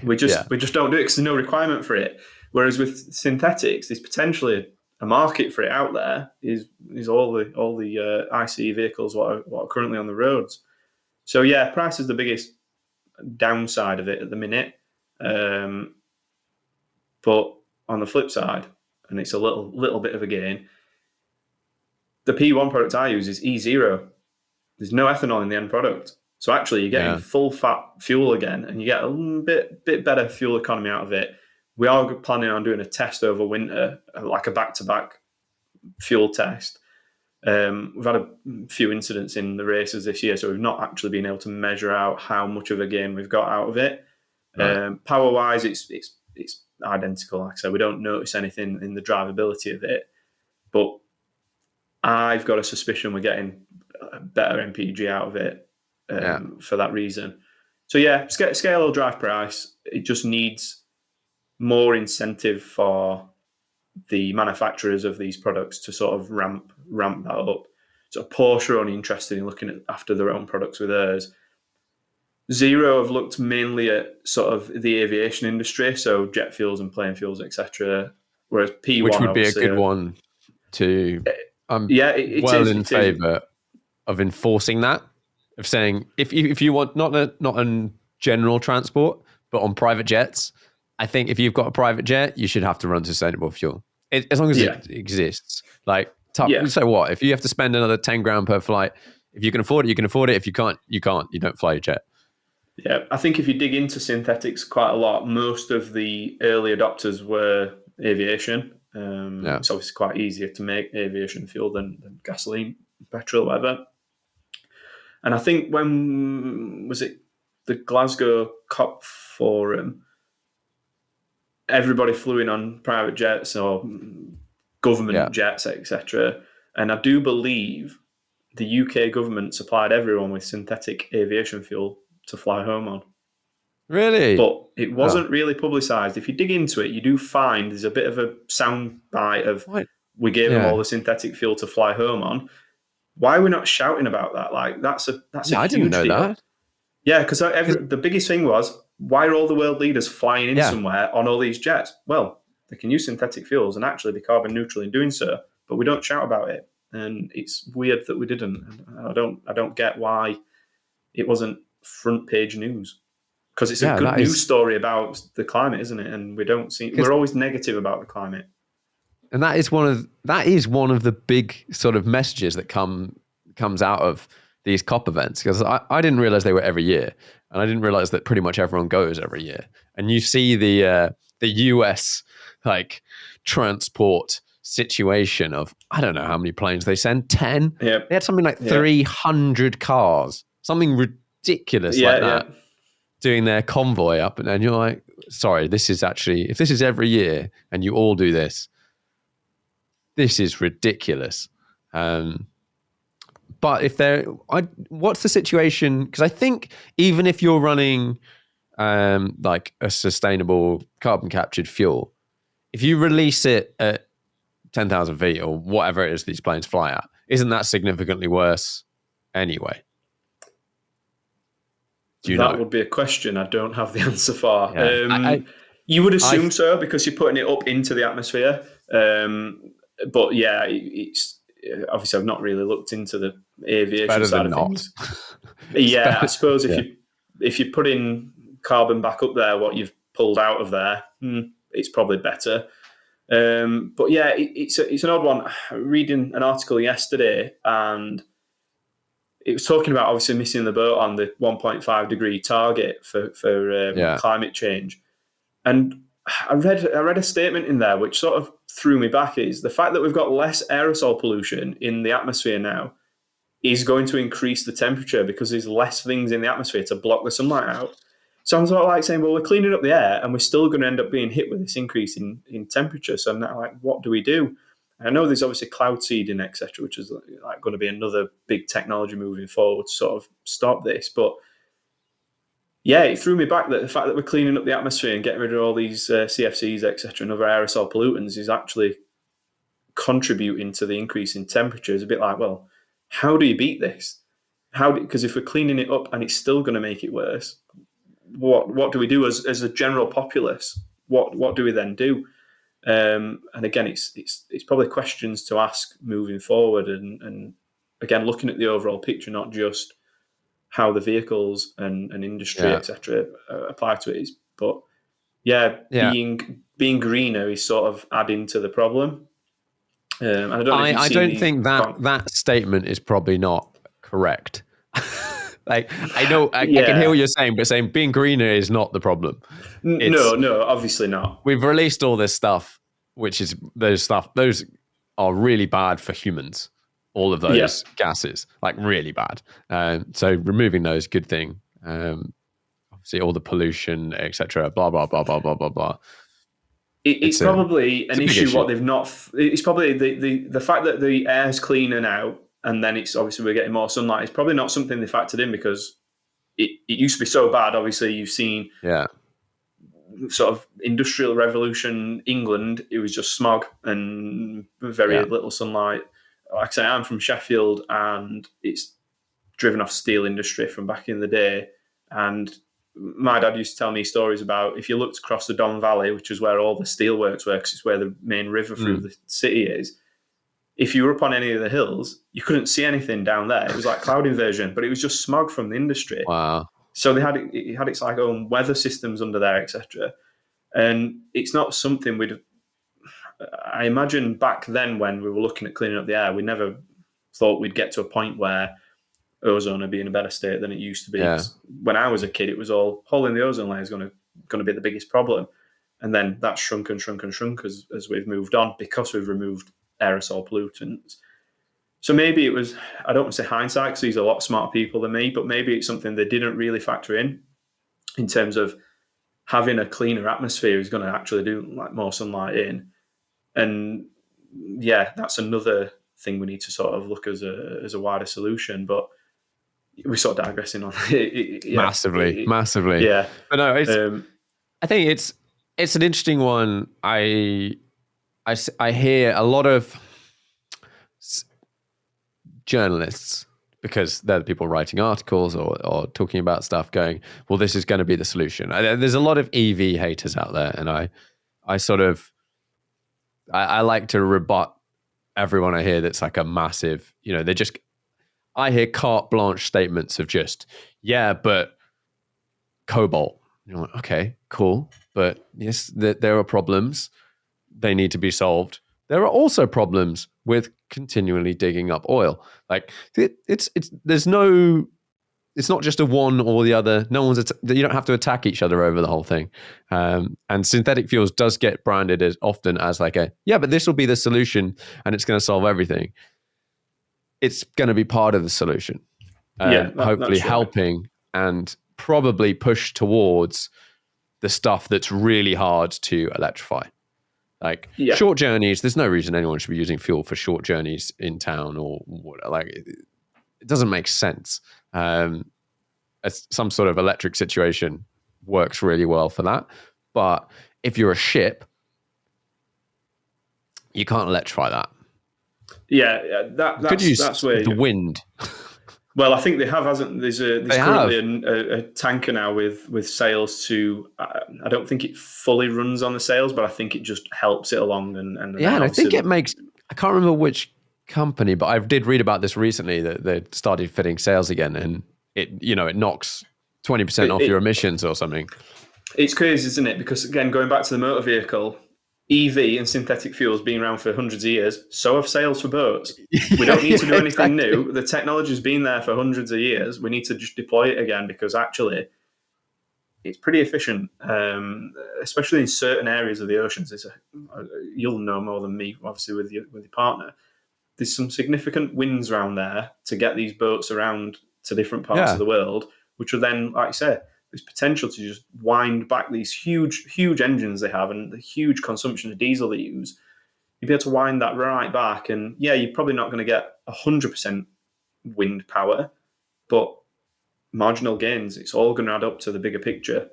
We just don't do it because there's no requirement for it. Whereas with synthetics, there's potentially a market for it out there. Is all the ICE vehicles what are currently on the roads. So yeah, price is the biggest downside of it at the minute. But on the flip side, and it's a little bit of a gain, the P1 product I use is E0. There's no ethanol in the end product. So actually, you're getting full fat fuel again, and you get a bit better fuel economy out of it. We are planning on doing a test over winter, like a back-to-back fuel test. We've had a few incidents in the races this year, so we've not actually been able to measure out how much of a gain we've got out of it. Right. Power-wise, it's identical. Like I said, we don't notice anything in the drivability of it, but I've got a suspicion we're getting better MPG out of it for that reason. So yeah, scale or drive price, it just needs more incentive for the manufacturers of these products to sort of ramp that up. So Porsche are only interested in looking after their own products with theirs. Zero have looked mainly at sort of the aviation industry, so jet fuels and plane fuels, etc. Whereas P1, which would be a good one to. In favour of enforcing that, of saying if you want not on general transport but on private jets, I think if you've got a private jet, you should have to run sustainable fuel as long as it exists. Like, so what if you have to spend another 10 grand per flight? If you can afford it, you can afford it. If you can't, you can't. You don't fly a jet. Yeah, I think if you dig into synthetics quite a lot, most of the early adopters were aviation. It's obviously quite easier to make aviation fuel than gasoline, petrol, whatever. And I think when was it the Glasgow COP forum, everybody flew in on private jets or government jets, etc. And I do believe the UK government supplied everyone with synthetic aviation fuel to fly home on. Really? But it wasn't really publicised. If you dig into it, you do find there's a bit of a sound bite of we gave them all the synthetic fuel to fly home on. Why are we not shouting about that? Like that's a I huge didn't know deal. that. Yeah, because the biggest thing was why are all the world leaders flying in Yeah. somewhere on all these jets? Well, they can use synthetic fuels and actually be carbon neutral in doing so, but we don't shout about it. And it's weird that we didn't. And I don't get why it wasn't front page news, because it's a Yeah, good that news is story about the climate, isn't it? And we're always negative about the climate. and that is one of the big sort of messages that comes out of these COP events, because I didn't realize they were every year, and I didn't realize that pretty much everyone goes every year. And you see the US like transport situation of, I don't know how many planes they send, 10. Yeah, They had something like 300 cars, something ridiculous like that, doing their convoy up, and you're like, sorry, this is actually, if this is every year and you all do this is ridiculous. But if what's the situation? Because I think even if you're running like a sustainable carbon captured fuel, if you release it at 10,000 feet or whatever it is these planes fly at, isn't that significantly worse anyway? Do you know? That would be a question I don't have the answer for. Yeah. You would assume so, because you're putting it up into the atmosphere. But yeah, it's obviously I've not really looked into the aviation side of things. Yeah, I suppose if you put in carbon back up there, what you've pulled out of there, it's probably better. But yeah, it's an odd one. Reading an article yesterday, and it was talking about obviously missing the boat on the 1.5 degree target for climate change. And I read a statement in there which sort of threw me back, is the fact that we've got less aerosol pollution in the atmosphere now is going to increase the temperature because there's less things in the atmosphere to block the sunlight out. So I'm sort of like saying, well, we're cleaning up the air and we're still going to end up being hit with this increase in temperature. So I'm now like, what do we do? I know there's obviously cloud seeding, etc., which is like going to be another big technology moving forward to sort of stop this. But yeah, it threw me back that the fact that we're cleaning up the atmosphere and getting rid of all these CFCs, etc., and other aerosol pollutants is actually contributing to the increase in temperature. Is a bit like, well, how do you beat this? Because if we're cleaning it up and it's still going to make it worse, what do we do as a general populace? What do we then do? And again, it's probably questions to ask moving forward, and again, looking at the overall picture, not just how the vehicles and industry, etc., apply to it. But being greener is sort of adding to the problem. And I don't know if you've I seen don't think that statement is probably not correct. Like, I know I can hear what you're saying, but saying being greener is not the problem. No, obviously not. We've released all this stuff, those are really bad for humans. All of those gases, like really bad. So removing those, good thing. Obviously, all the pollution, etc. Blah blah blah blah blah blah blah. It's probably an issue. What they've not. It's probably the fact that the air's cleaner now, and then it's obviously we're getting more sunlight. It's probably not something they factored in, because it used to be so bad. Obviously, you've seen sort of industrial revolution England. It was just smog and very little sunlight. Like I say, I'm from Sheffield, and it's driven off steel industry from back in the day. And my dad used to tell me stories about, if you looked across the Don Valley, which is where all the steelworks were, because it's where the main river through the city is. If you were up on any of the hills, you couldn't see anything down there. It was like cloud inversion, but it was just smog from the industry. Wow. So it had its like own weather systems under there, etc. And it's not something I imagine back then when we were looking at cleaning up the air, we never thought we'd get to a point where ozone would be in a better state than it used to be. Yeah. When I was a kid, it was all hole in the ozone layer is going to be the biggest problem. And then that's shrunk and shrunk and shrunk as we've moved on, because we've removed aerosol pollutants. So maybe it was, I don't want to say hindsight, because these are a lot smarter people than me, but maybe it's something they didn't really factor in terms of having a cleaner atmosphere is going to actually do like more sunlight in. And yeah, that's another thing we need to sort of look as a wider solution. But we're sort of digressing on it. Massively. Yeah, but no, I think it's an interesting one. I hear a lot of journalists, because they're the people writing articles or talking about stuff going, well, this is going to be the solution. There's a lot of EV haters out there. And I sort of, I like to rebut everyone I hear that's like a massive, they just, I hear carte blanche statements of just, yeah, but cobalt. You're like, okay, cool. But yes, there are problems. They need to be solved. There are also problems with continually digging up oil. Like it's not just a one or the other. No one's you don't have to attack each other over the whole thing. And synthetic fuels does get branded as often as like but this will be the solution and it's going to solve everything. It's going to be part of the solution. Hopefully helping and probably push towards the stuff that's really hard to electrify. Like short journeys, there's no reason anyone should be using fuel for short journeys in town or what. Like it doesn't make sense. Some sort of electric situation works really well for that. But if you're a ship, you can't electrify that. That's where the wind. Well, I think they have, hasn't. There's currently a tanker now with sails to. I don't think it fully runs on the sails, but I think it just helps it along. And I think it makes. I can't remember which company, but I did read about this recently that they started fitting sails again, and it knocks 20% off your emissions or something. It's crazy, isn't it? Because again, going back to the motor vehicle, EV and synthetic fuels being around for hundreds of years, so have sails for boats. We don't need to do anything new. The technology's been there for hundreds of years. We need to just deploy it again because actually it's pretty efficient, especially in certain areas of the oceans. You'll know more than me, obviously, with your partner. There's some significant winds around there to get these boats around to different parts of the world, which will then, like I say, there's potential to just wind back these huge engines they have and the huge consumption of diesel they use. You'll be able to wind that right back. And you're probably not going to get 100% wind power, but marginal gains, it's all going to add up to the bigger picture.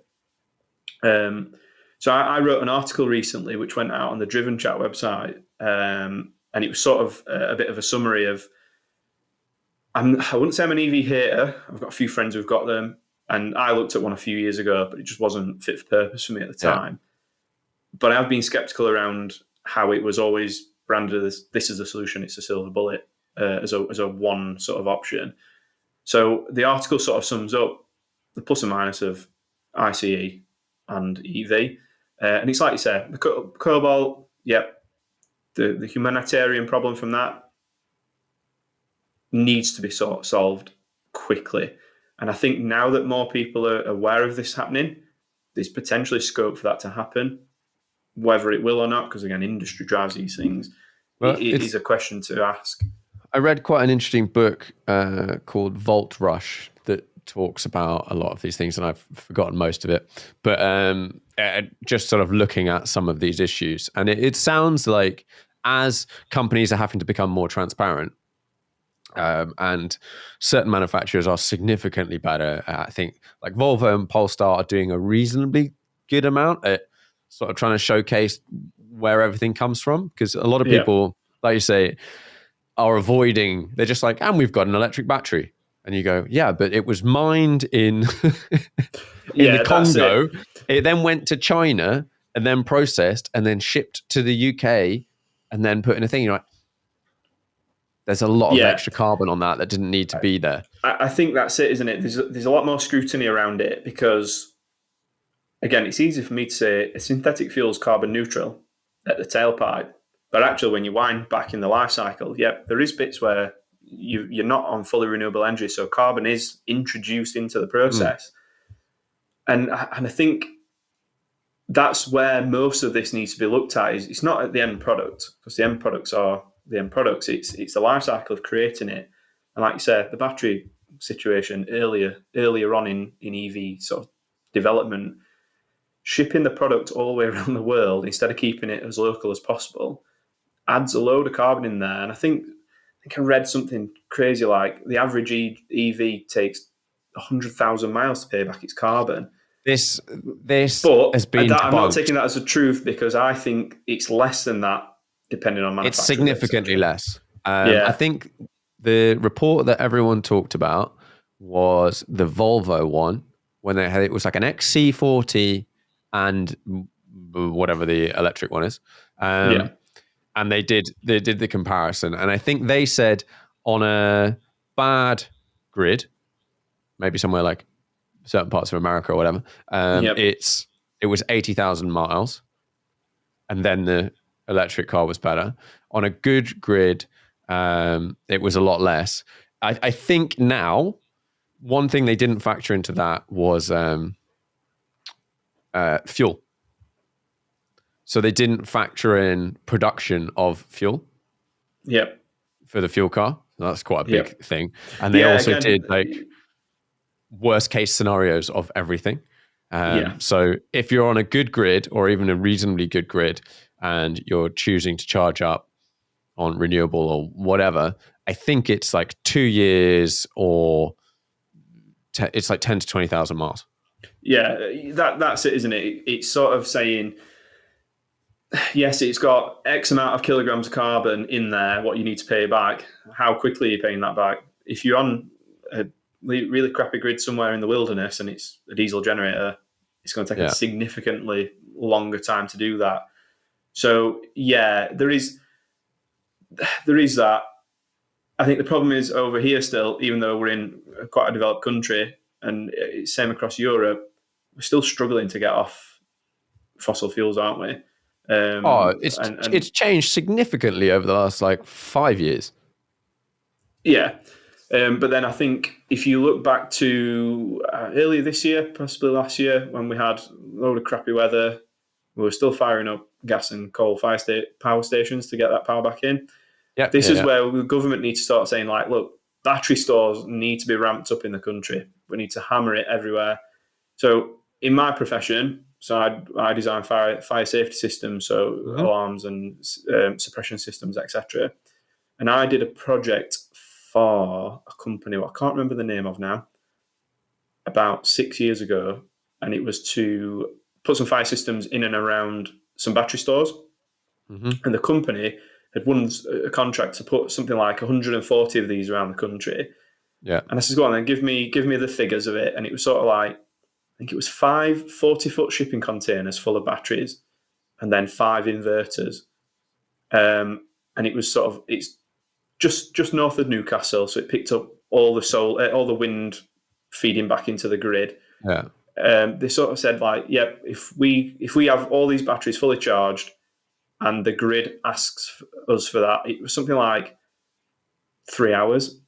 So I wrote an article recently which went out on the Driven Chat website, and it was sort of a bit of a summary of, I wouldn't say I'm an EV hater. I've got a few friends who've got them. And I looked at one a few years ago, but it just wasn't fit for purpose for me at the time. But I've been skeptical around how it was always branded as this is the solution, it's a silver bullet, as a one sort of option. So the article sort of sums up the plus and minus of ICE and EV. And it's like you said, the cobalt, the humanitarian problem from that needs to be solved quickly. And I think now that more people are aware of this happening, there's potentially scope for that to happen. Whether it will or not, because again, industry drives these things, it is a question to ask. I read quite an interesting book called Volt Rush that talks about a lot of these things, and I've forgotten most of it. But just sort of looking at some of these issues, and it sounds like as companies are having to become more transparent, and certain manufacturers are significantly better. I think like Volvo and Polestar are doing a reasonably good amount at sort of trying to showcase where everything comes from. Because a lot of people, like you say, are avoiding, they're just like, and we've got an electric battery. And you go, yeah, but it was mined in, the Congo. It then went to China and then processed and then shipped to the UK and then put in a thing. You're like, there's a lot of extra carbon on that didn't need to be there. I think that's it, isn't it? There's a lot more scrutiny around it because, again, it's easy for me to say a synthetic fuel is carbon neutral at the tailpipe, but actually when you wind back in the life cycle, there is bits where you're not on fully renewable energy, so carbon is introduced into the process. And I think that's where most of this needs to be looked at. It's not at the end product, because the end products are the end products. It's the life cycle of creating it. And like you said, the battery situation earlier on in EV sort of development, shipping the product all the way around the world instead of keeping it as local as possible adds a load of carbon in there. And I think I read something crazy like the average EV takes 100,000 miles to pay back its carbon. This but has been I'm not taking that as a truth, because I think it's less than that depending on manufacturer. It's significantly less. I think the report that everyone talked about was the Volvo one when they had it was like an XC40 and whatever the electric one is. Yeah. And they did the comparison, and I think they said on a bad grid, maybe somewhere like certain parts of America or whatever, Yep. it was 80,000 miles, and then the electric car was better. On a good grid, it was a lot less. I think now one thing they didn't factor into that was fuel. So they didn't factor in production of fuel Yep. for the fuel car. That's quite a Yep. big thing. And they Yeah. also did Again. like worst case scenarios of everything. Yeah. So if you're on a good grid or even a reasonably good grid and you're choosing to charge up on renewable or whatever, I think it's like 2 years or it's like 10 to 20,000 miles. Yeah. That's it, isn't it? It's sort of saying, yes, it's got X amount of kilograms of carbon in there, what you need to pay back. How quickly are you paying that back? If you're on a really crappy grid somewhere in the wilderness and it's a diesel generator, it's going to take a Yeah. significantly longer time to do that. So yeah, there is that. I think the problem is over here still, even though we're in quite a developed country and it's same across Europe, we're still struggling to get off fossil fuels, aren't we? Oh, And it's changed significantly over the last like 5 years. yeah. But then I think if you look back to earlier this year, possibly last year, when we had a load of crappy weather, we were still firing up gas and coal power stations to get that power back in. Yeah, This is yeah. where the government needs to start saying, like, look, battery stores need to be ramped up in the country. We need to hammer it everywhere. So in my profession, I design fire safety systems, so Mm-hmm. alarms and suppression systems, etc. And I did a project for a company, I can't remember the name of now, about 6 years ago, and it was to put some fire systems in and around some battery stores. Mm-hmm. And the company had won a contract to put something like 140 of these around the country. Yeah. And I said, go on then, give me the figures of it. And it was sort of like, I think it was 5 40-foot shipping containers full of batteries and then 5 inverters. And it was sort of, it's just north of Newcastle. So it picked up all the wind feeding back into the grid. Yeah. They sort of said like, yep, if we have all these batteries fully charged and the grid asks us for that, it was something like 3 hours.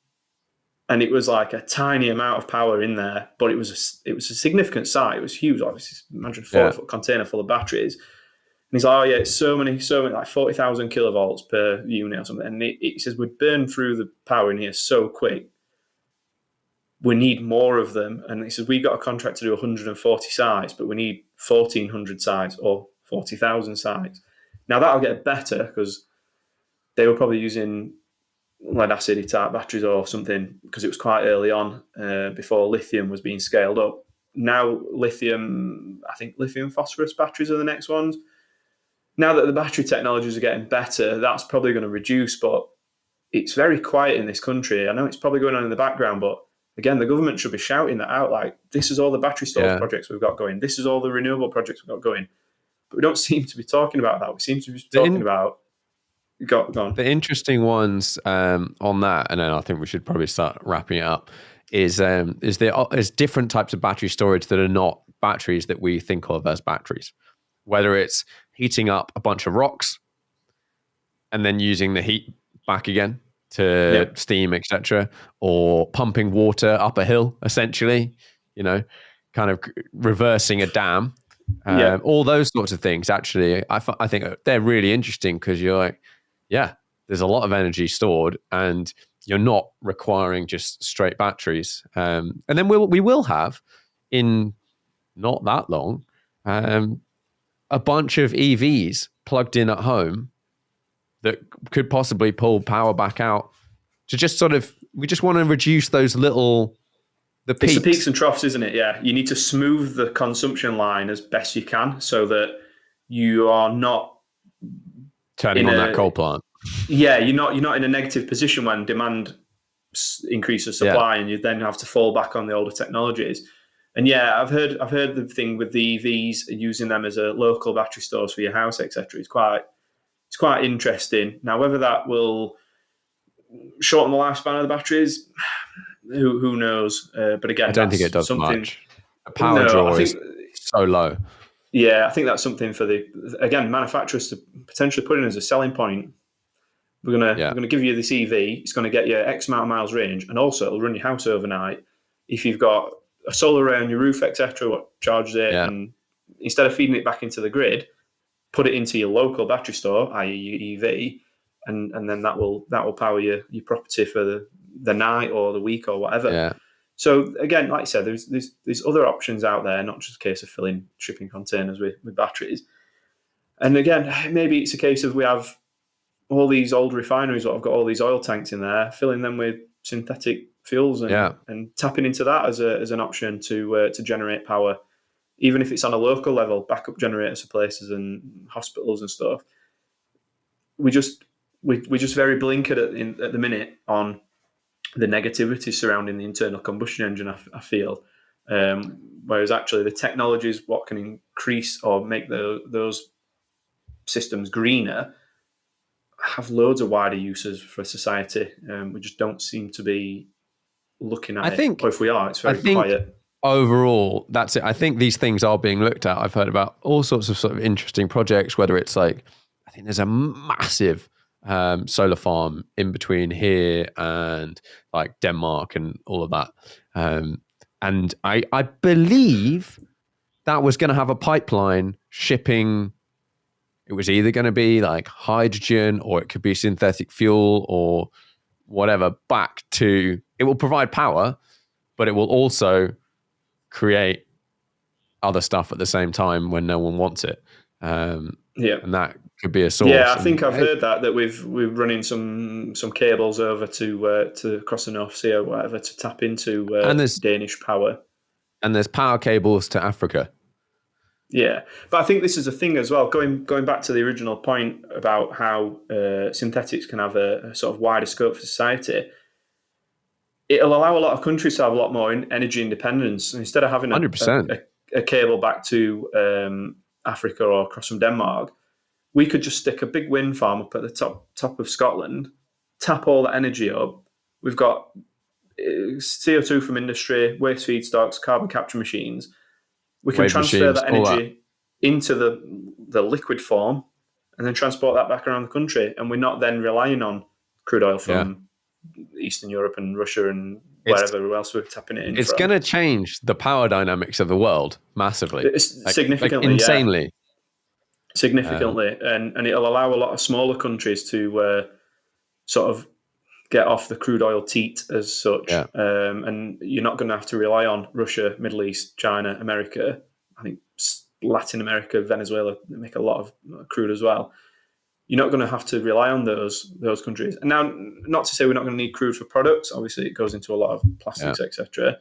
And it was like a tiny amount of power in there, but it was a significant site. It was huge. Obviously, imagine a 40-foot container full of batteries. And he's like, oh yeah, it's so many, like 40,000 kilovolts per unit or something. And he says, we'd burn through the power in here so quick. We need more of them. And he says, we got a contract to do 140 sites, but we need 1,400 sites or 40,000 sites. Now that'll get better because they were probably using lead acid type batteries or something because it was quite early on before lithium was being scaled up. Now I think lithium phosphorus batteries are the next ones. Now that the battery technologies are getting better, that's probably going to reduce, but it's very quiet in this country. I know it's probably going on in the background, but again, the government should be shouting that out like, this is all the battery storage projects we've got going. This is all the renewable projects we've got going. But we don't seem to be talking about that. We seem to be talking about... Go on. The interesting ones on that, and then I think we should probably start wrapping it up, is there's different types of battery storage that are not batteries that we think of as batteries. Whether it's heating up a bunch of rocks and then using the heat back again to steam, etc., or pumping water up a hill, essentially, kind of reversing a dam. All those sorts of things, actually, I think they're really interesting because you're like, yeah, there's a lot of energy stored and you're not requiring just straight batteries. And then we will have in not that long a bunch of EVs plugged in at home that could possibly pull power back out to just we just want to reduce those the peaks. It's the peaks and troughs, isn't it? Yeah. You need to smooth the consumption line as best you can so that you are not turning on that coal plant. Yeah, you're not in a negative position when demand increase the supply, and you then have to fall back on the older technologies. And yeah, I've heard the thing with the EVs, using them as a local battery stores for your house, etc. It's quite interesting. Now, whether that will shorten the lifespan of the batteries, who knows? But again, I don't think it that's does something. much. The power No, I draw is think. so low. Yeah, I think that's something for the manufacturers to potentially put in as a selling point. We're gonna give you this EV. It's going to get you X amount of miles range, and also it'll run your house overnight. If you've got a solar array on your roof, etc., what charges it, Yeah. and instead of feeding it back into the grid, put it into your local battery store, i.e., your EV, and then that will power your property for the night or the week or whatever. Yeah. So again, like I said, there's other options out there, not just a case of filling shipping containers with batteries. And again, maybe it's a case of we have all these old refineries that have got all these oil tanks in there, filling them with synthetic fuels and tapping into that as an option to generate power, even if it's on a local level, backup generators for places and hospitals and stuff. We just very blinkered at the minute on the negativity surrounding the internal combustion engine, I feel. Whereas actually the technology is what can increase or make those systems greener, have loads of wider uses for society. We just don't seem to be looking at it. Or if we are, it's very quiet. Overall, that's it. I think these things are being looked at. I've heard about all sorts of sort of interesting projects, whether it's like, I think there's a massive solar farm in between here and like Denmark and all of that. And I believe that was going to have a pipeline shipping. It was either going to be like hydrogen or it could be synthetic fuel or whatever back to, it will provide power, but it will also create other stuff at the same time when no one wants it. And that could be a source. Yeah, I think I've heard that we're running some cables over to across the North Sea or whatever to tap into Danish power. And there's power cables to Africa. Yeah, but I think this is a thing as well. Going back to the original point about how synthetics can have a sort of wider scope for society, it'll allow a lot of countries to have a lot more energy independence. Instead of having 100%. a cable back to Africa or across from Denmark, we could just stick a big wind farm up at the top of Scotland, tap all that energy up. We've got CO2 from industry, waste feedstocks, carbon capture machines. We can transfer that energy into the liquid form and then transport that back around the country. And we're not then relying on crude oil from Eastern Europe and Russia and wherever else we're tapping it in. It's going to change the power dynamics of the world massively. Significantly. Insanely. Significantly. And it'll allow a lot of smaller countries to sort of get off the crude oil teat as such. Yeah. And you're not going to have to rely on Russia, Middle East, China, America. I think Latin America, Venezuela, they make a lot of crude as well. You're not going to have to rely on those countries. And now, not to say we're not going to need crude for products. Obviously, it goes into a lot of plastics, etc.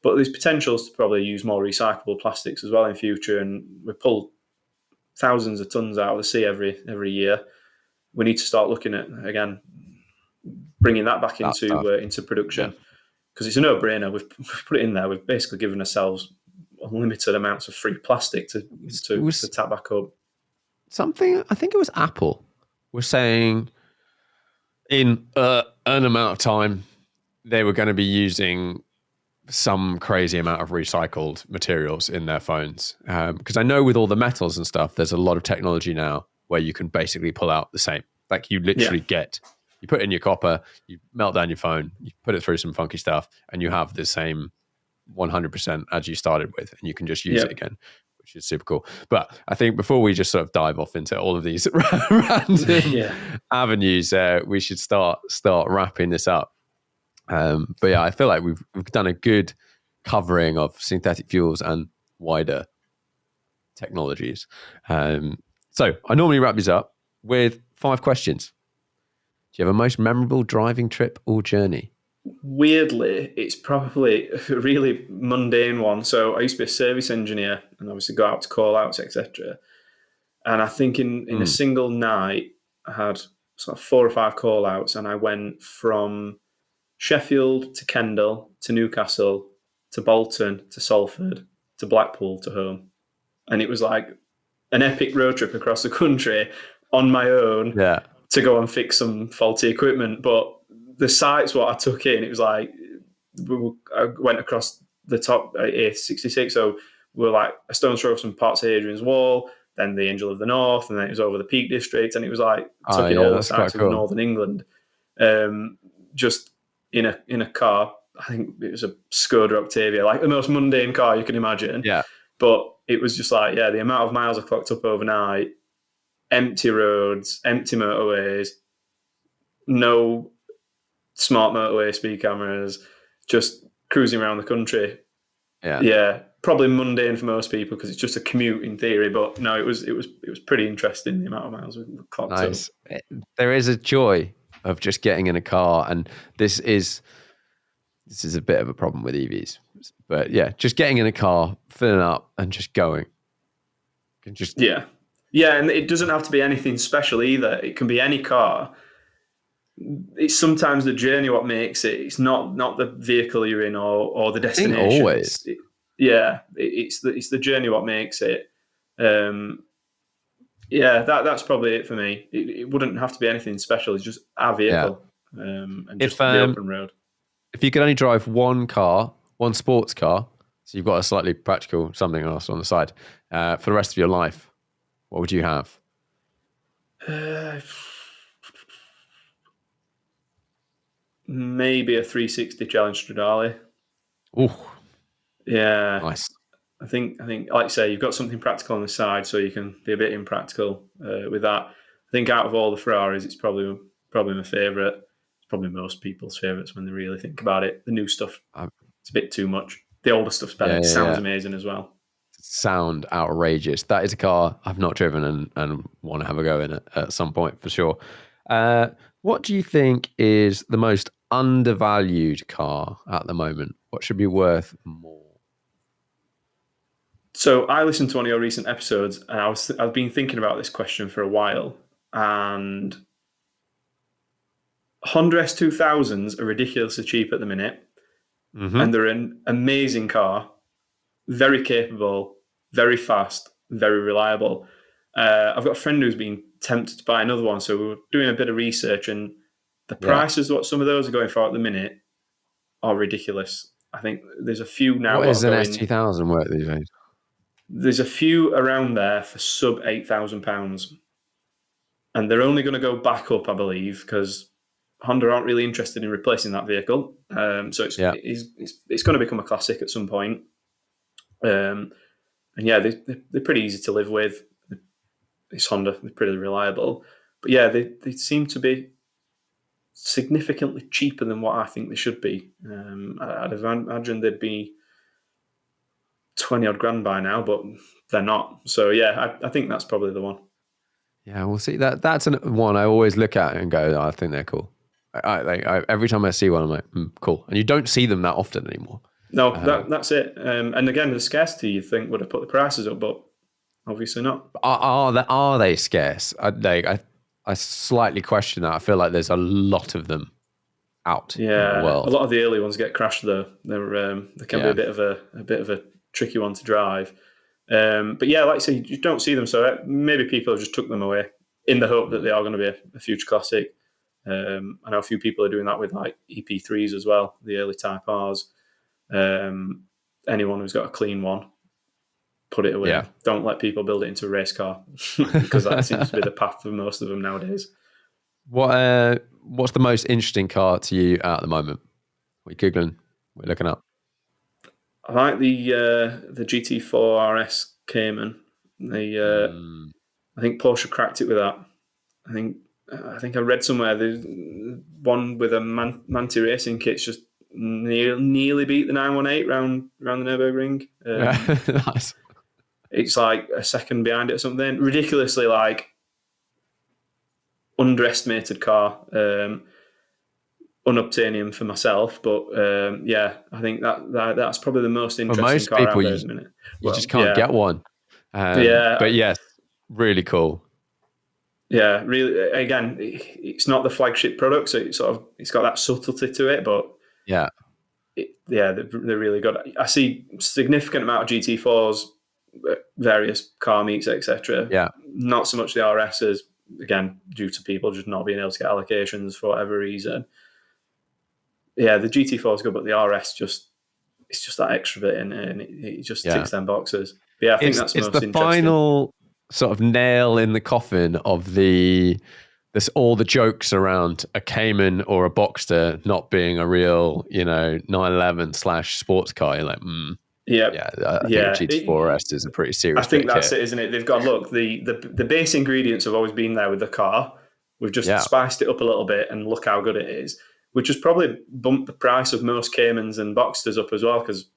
But there's potentials to probably use more recyclable plastics as well in future. And we pull thousands of tons out of the sea every year. We need to start looking at, again, bringing that back into production, because it's a no-brainer. We've put it in there. We've basically given ourselves unlimited amounts of free plastic to tap back up. Something, I think it was Apple, was saying in an amount of time they were going to be using some crazy amount of recycled materials in their phones. Because I know with all the metals and stuff, there's a lot of technology now where you can basically pull out the same. Like you literally you put in your copper, you melt down your phone, you put it through some funky stuff, and you have the same 100% as you started with, and you can just use it again, which is super cool. But I think before we just sort of dive off into all of these random avenues, we should start wrapping this up. But yeah, I feel like we've done a good covering of synthetic fuels and wider technologies. So I normally wrap these up with 5 questions. Do you have a most memorable driving trip or journey? Weirdly, it's probably a really mundane one. So I used to be a service engineer and obviously go out to call outs, etc. And I think in a single night, I had sort of 4 or 5 call outs, and I went from Sheffield to Kendal to Newcastle to Bolton to Salford to Blackpool to home. And it was like an epic road trip across the country on my own Yeah. to go and fix some faulty equipment. But the sights, what I took in, it was like I went across the top A66, so we were like a stone's throw from parts of Hadrian's Wall, then the Angel of the North, and then it was over the Peak District, and it was like Oh took in yeah, all the that's quite sights of cool. northern England, just in a car. I think it was a Skoda Octavia, like the most mundane car you can imagine. Yeah. But it was just like, yeah, the amount of miles I clocked up overnight, empty roads, empty motorways, no smart motorway speed cameras, just cruising around the country. Yeah. Yeah, probably mundane for most people because it's just a commute in theory. But no, it was pretty interesting the amount of miles we clocked up. Nice. There is a joy of just getting in a car, and this is a bit of a problem with EVs. But yeah, just getting in a car, filling up, and just going. Just yeah, and it doesn't have to be anything special either. It can be any car. It's sometimes the journey what makes it. It's not the vehicle you're in or the I think destination. always. It's the journey what makes it. Yeah, that's probably it for me. It wouldn't have to be anything special. It's just our Yeah. vehicle and just the open road. If you could only drive one car, one sports car, so you've got a slightly practical something else on the side for the rest of your life, what would you have? Maybe a 360 Challenge Stradale. Ooh, Yeah, nice. I think, like I say, you've got something practical on the side, so you can be a bit impractical with that. I think out of all the Ferraris, it's probably my favourite. It's probably most people's favourites when they really think about it. The new stuff, it's a bit too much. The older stuff's better. Yeah, It sounds amazing as well. Sound outrageous. That is a car I've not driven and want to have a go in it at some point for sure. What do you think is the most undervalued car at the moment? What should be worth more? So I listened to one of your recent episodes, and I've been thinking about this question for a while. And Honda S2000s are ridiculously cheap at the minute, and they're an amazing car, very capable, very fast, very reliable. I've got a friend who's been tempted to buy another one, so we were doing a bit of research, and the prices what some of those are going for at the minute are ridiculous. I think there's a few now. What is an S2000 worth these days? There's a few around there for sub £8,000, and they're only going to go back up, I believe, because Honda aren't really interested in replacing that vehicle. So it's going to become a classic at some point. And yeah, they're pretty easy to live with. It's Honda, they're pretty reliable. But yeah, they seem to be significantly cheaper than what I think they should be. I'd imagine they'd be 20 odd grand by now, but they're not. So yeah, I think that's probably the one. Yeah, we'll see. That's one I always look at and go, oh, I think they're cool. Every time I see one, I'm like, cool. And you don't see them that often anymore. No, that's it. And again, the scarcity you think would have put the prices up, but obviously not. Are they scarce? I slightly question that. I feel like there's a lot of them out in the world. A lot of the early ones get crashed though. They can be a bit of a tricky one to drive. But yeah, like I say, you don't see them, so maybe people have just took them away in the hope that they are going to be a future classic. I know a few people are doing that with like EP3s as well, the early Type Rs. Anyone who's got a clean one, put it away. Yeah. Don't let people build it into a race car because that seems to be the path for most of them nowadays. What's the most interesting car to you at the moment? We're Googling, we're looking up. I like the GT4 RS Cayman. I think Porsche cracked it with that. I think I read somewhere there's one with a Manti Racing kit's just nearly beat the 918 round the Nürburgring. Nice. It's like a second behind it or something. Ridiculously like underestimated car. Unobtainium for myself, but I think that's probably the most interesting car out there at the minute. You just can't get one. But yes, really cool. Yeah, really. Again, it's not the flagship product, so it's got that subtlety to it. But Yeah. yeah, they're really good. I see significant amount of GT4s, various car meets, etc. Yeah. Not so much the RSs. Again, due to people just not being able to get allocations for whatever reason. Yeah, the GT4 is good, but the RS it's just that extra bit in it, and it just Yeah. ticks them boxes. But yeah, I think that's It's the most interesting. final sort of nail in the coffin of this all the jokes around a Cayman or a Boxster not being a real, 911 slash sports car. You're like, Yeah, yeah, I think a yeah. GT4S is a pretty I serious bit think of that's kit. it, isn't it? They've gone, look, the base ingredients have always been there with the car. We've just Yeah. spiced it up a little bit, and look how good it is. Which has probably bumped the price of most Caymans and Boxsters up as well, because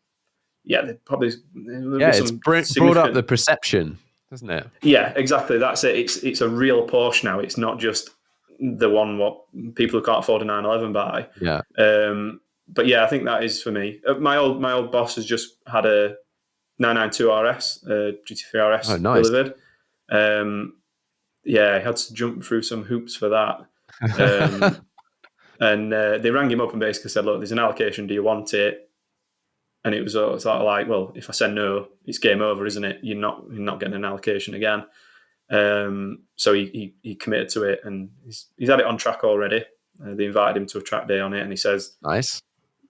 yeah, there'll Yeah, be it's some brought up the significant. perception, doesn't it? Yeah, exactly. That's it. It's a real Porsche now. It's not just the one what people who can't afford a 911 buy. Yeah. But yeah, I think that is for me. My old boss has just had a 992 RS, GT3 Oh, RS nice. delivered. Um, yeah, he had to jump through some hoops for that. Um, and they rang him up and basically said, "Look, there's an allocation. Do you want it?" And it was sort of like, "Well, if I say no, it's game over, isn't it? You're not getting an allocation again." So he committed to it, and he's had it on track already. They invited him to a track day on it, and he says Nice.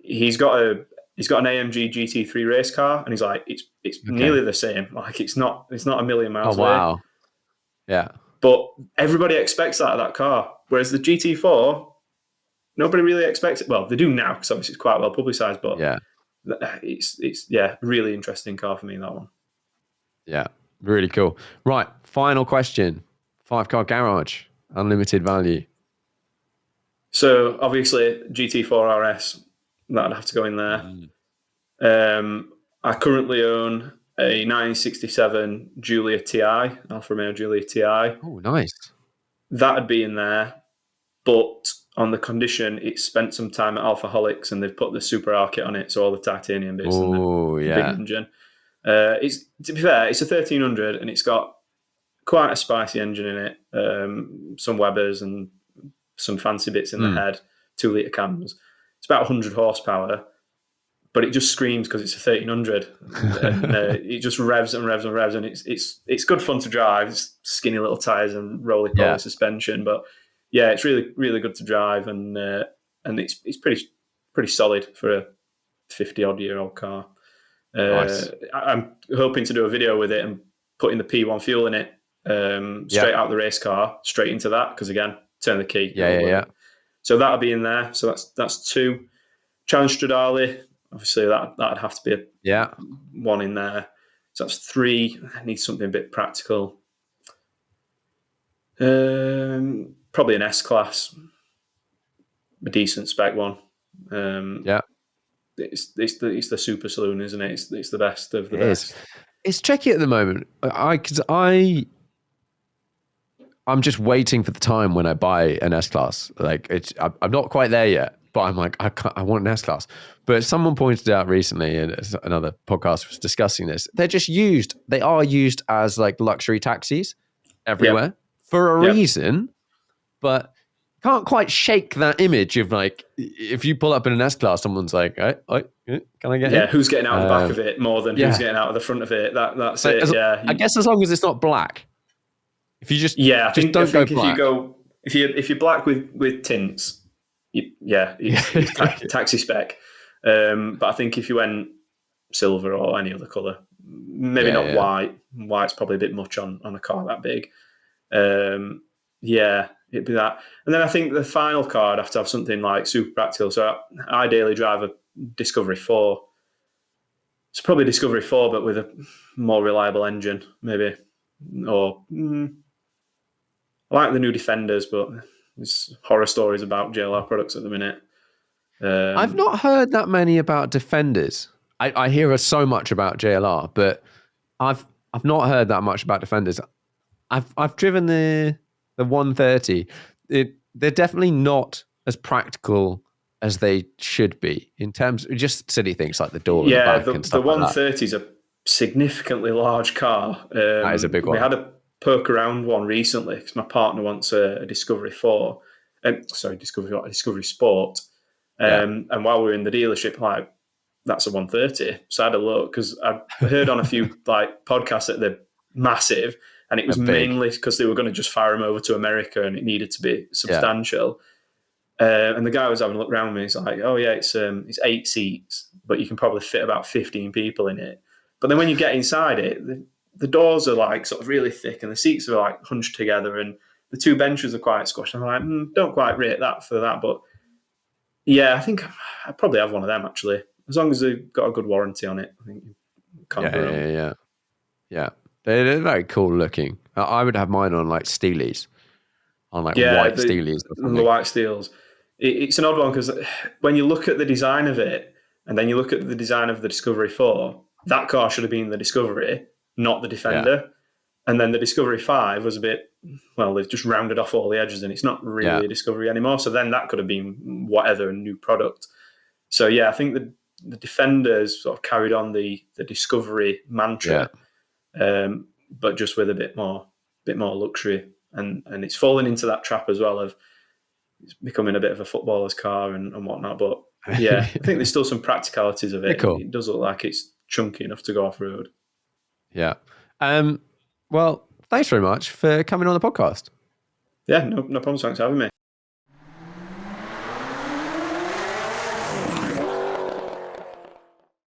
he's got a he's got an AMG GT3 race car, and he's like, it's Okay. nearly the same. Like it's not a million Oh, miles away. wow. Yeah. But everybody expects that of that car, whereas the GT4, nobody really expects it. Well, they do now because obviously it's quite well publicised, but Yeah. it's yeah, really interesting car for me, that one. Yeah. Really cool. Right. Final question. 5 car garage, unlimited value. So obviously GT4 RS, that'd have to go in there. Mm. I currently own a 1967 Giulia TI, Alfa Romeo Giulia TI. Oh, nice. That'd be in there, but on the condition it's spent some time at Alphaholics and they've put the Super R kit on it, so all the titanium bits and Oh, the big yeah. engine. It's, to be fair, it's a 1300 and it's got quite a spicy engine in it, some Webers and some fancy bits in the Mm. head, 2 litre cams. It's about 100 horsepower, but it just screams because it's a 1300, and it just revs and revs and revs, and it's good fun to drive. It's skinny little tires and roly poly Yeah. suspension, but yeah, it's really really good to drive, and it's pretty solid for a 50-odd-year-old car. Nice. I'm hoping to do a video with it and putting the P1 fuel in it, Yeah. straight out the race car, straight into that, because again, turn the key, Yeah. it'll Yeah. Yeah. work. So that'll be in there. So that's two. Challenge Stradale, obviously that'd have to be a Yeah. one in there. So that's three. I need something a bit practical. Probably an S class, a decent spec one. Yeah. It's the super saloon, isn't it? It's the best of the It is. best. It's tricky at the moment. I'm just waiting for the time when I buy an S class. Like I'm not quite there yet, but I'm like, I want an S class. But someone pointed out recently, and another podcast was discussing this. They're just used. They are used as like luxury taxis everywhere Yep. for a Yep. reason, but can't quite shake that image of like if you pull up in an S class, someone's like, can I get in? Yeah, who's getting out of the back of it more than yeah. who's getting out of the front of it? That's But it. Yeah. I guess as long as it's not black. If you just Yeah, I just think I don't go think black. if you're black with tints, it's taxi spec. But I think if you went silver or any other colour, maybe not Yeah. white. White's probably a bit much on a car that big. Yeah, it'd be that. And then I think the final car I'd have to have something like super practical. So I ideally drive a Discovery 4. It's probably Discovery 4, but with a more reliable engine, maybe. Or I like the new Defenders, but there's horror stories about JLR products at the minute. I've not heard that many about Defenders. I hear so much about JLR, but I've not heard that much about Defenders. I've driven the 130. They're definitely not as practical as they should be in terms of just silly things like the door and the back and the stuff like that. 130 is a significantly large car. That is a big one. We had a poke around one recently because my partner wants a Discovery 4. Discovery Sport. Yeah. And while we were in the dealership, like, that's a 130. So I had a look because I heard on a few like podcasts that they're massive, and it was They're big. mainly because they were going to just fire them over to America and it needed to be Yeah. substantial. And the guy was having a look around me. He's like, "Oh yeah, it's 8 seats, but you can probably fit about 15 people in it." But then when you get inside it, the doors are like sort of really thick, and the seats are like hunched together, and the two benches are quite squashed. I'm like, don't quite rate that for that, but yeah, I think I probably have one of them actually, as long as they've got a good warranty on it. I think you can't go wrong. Yeah. They're very cool looking. I would have mine on like Steelies, on like Yeah, white Steelies or the something. white steels. It's an odd one because when you look at the design of it, and then you look at the design of the Discovery 4, that car should have been the Discovery, not the Yeah. Defender. And then the Discovery 5 was a bit, well, they've just rounded off all the edges and it's not really Yeah. a Discovery anymore. So then that could have been whatever, a new product. So yeah, I think the Defenders sort of carried on the Discovery mantra, but just with a bit more luxury. And it's fallen into that trap as well of it's becoming a bit of a footballer's car and whatnot. But yeah, I think there's still some practicalities of They're it. cool. It does look like it's chunky enough to go off road. Yeah. Well, thanks very much for coming on the podcast. Yeah, no problem. Thanks for having me.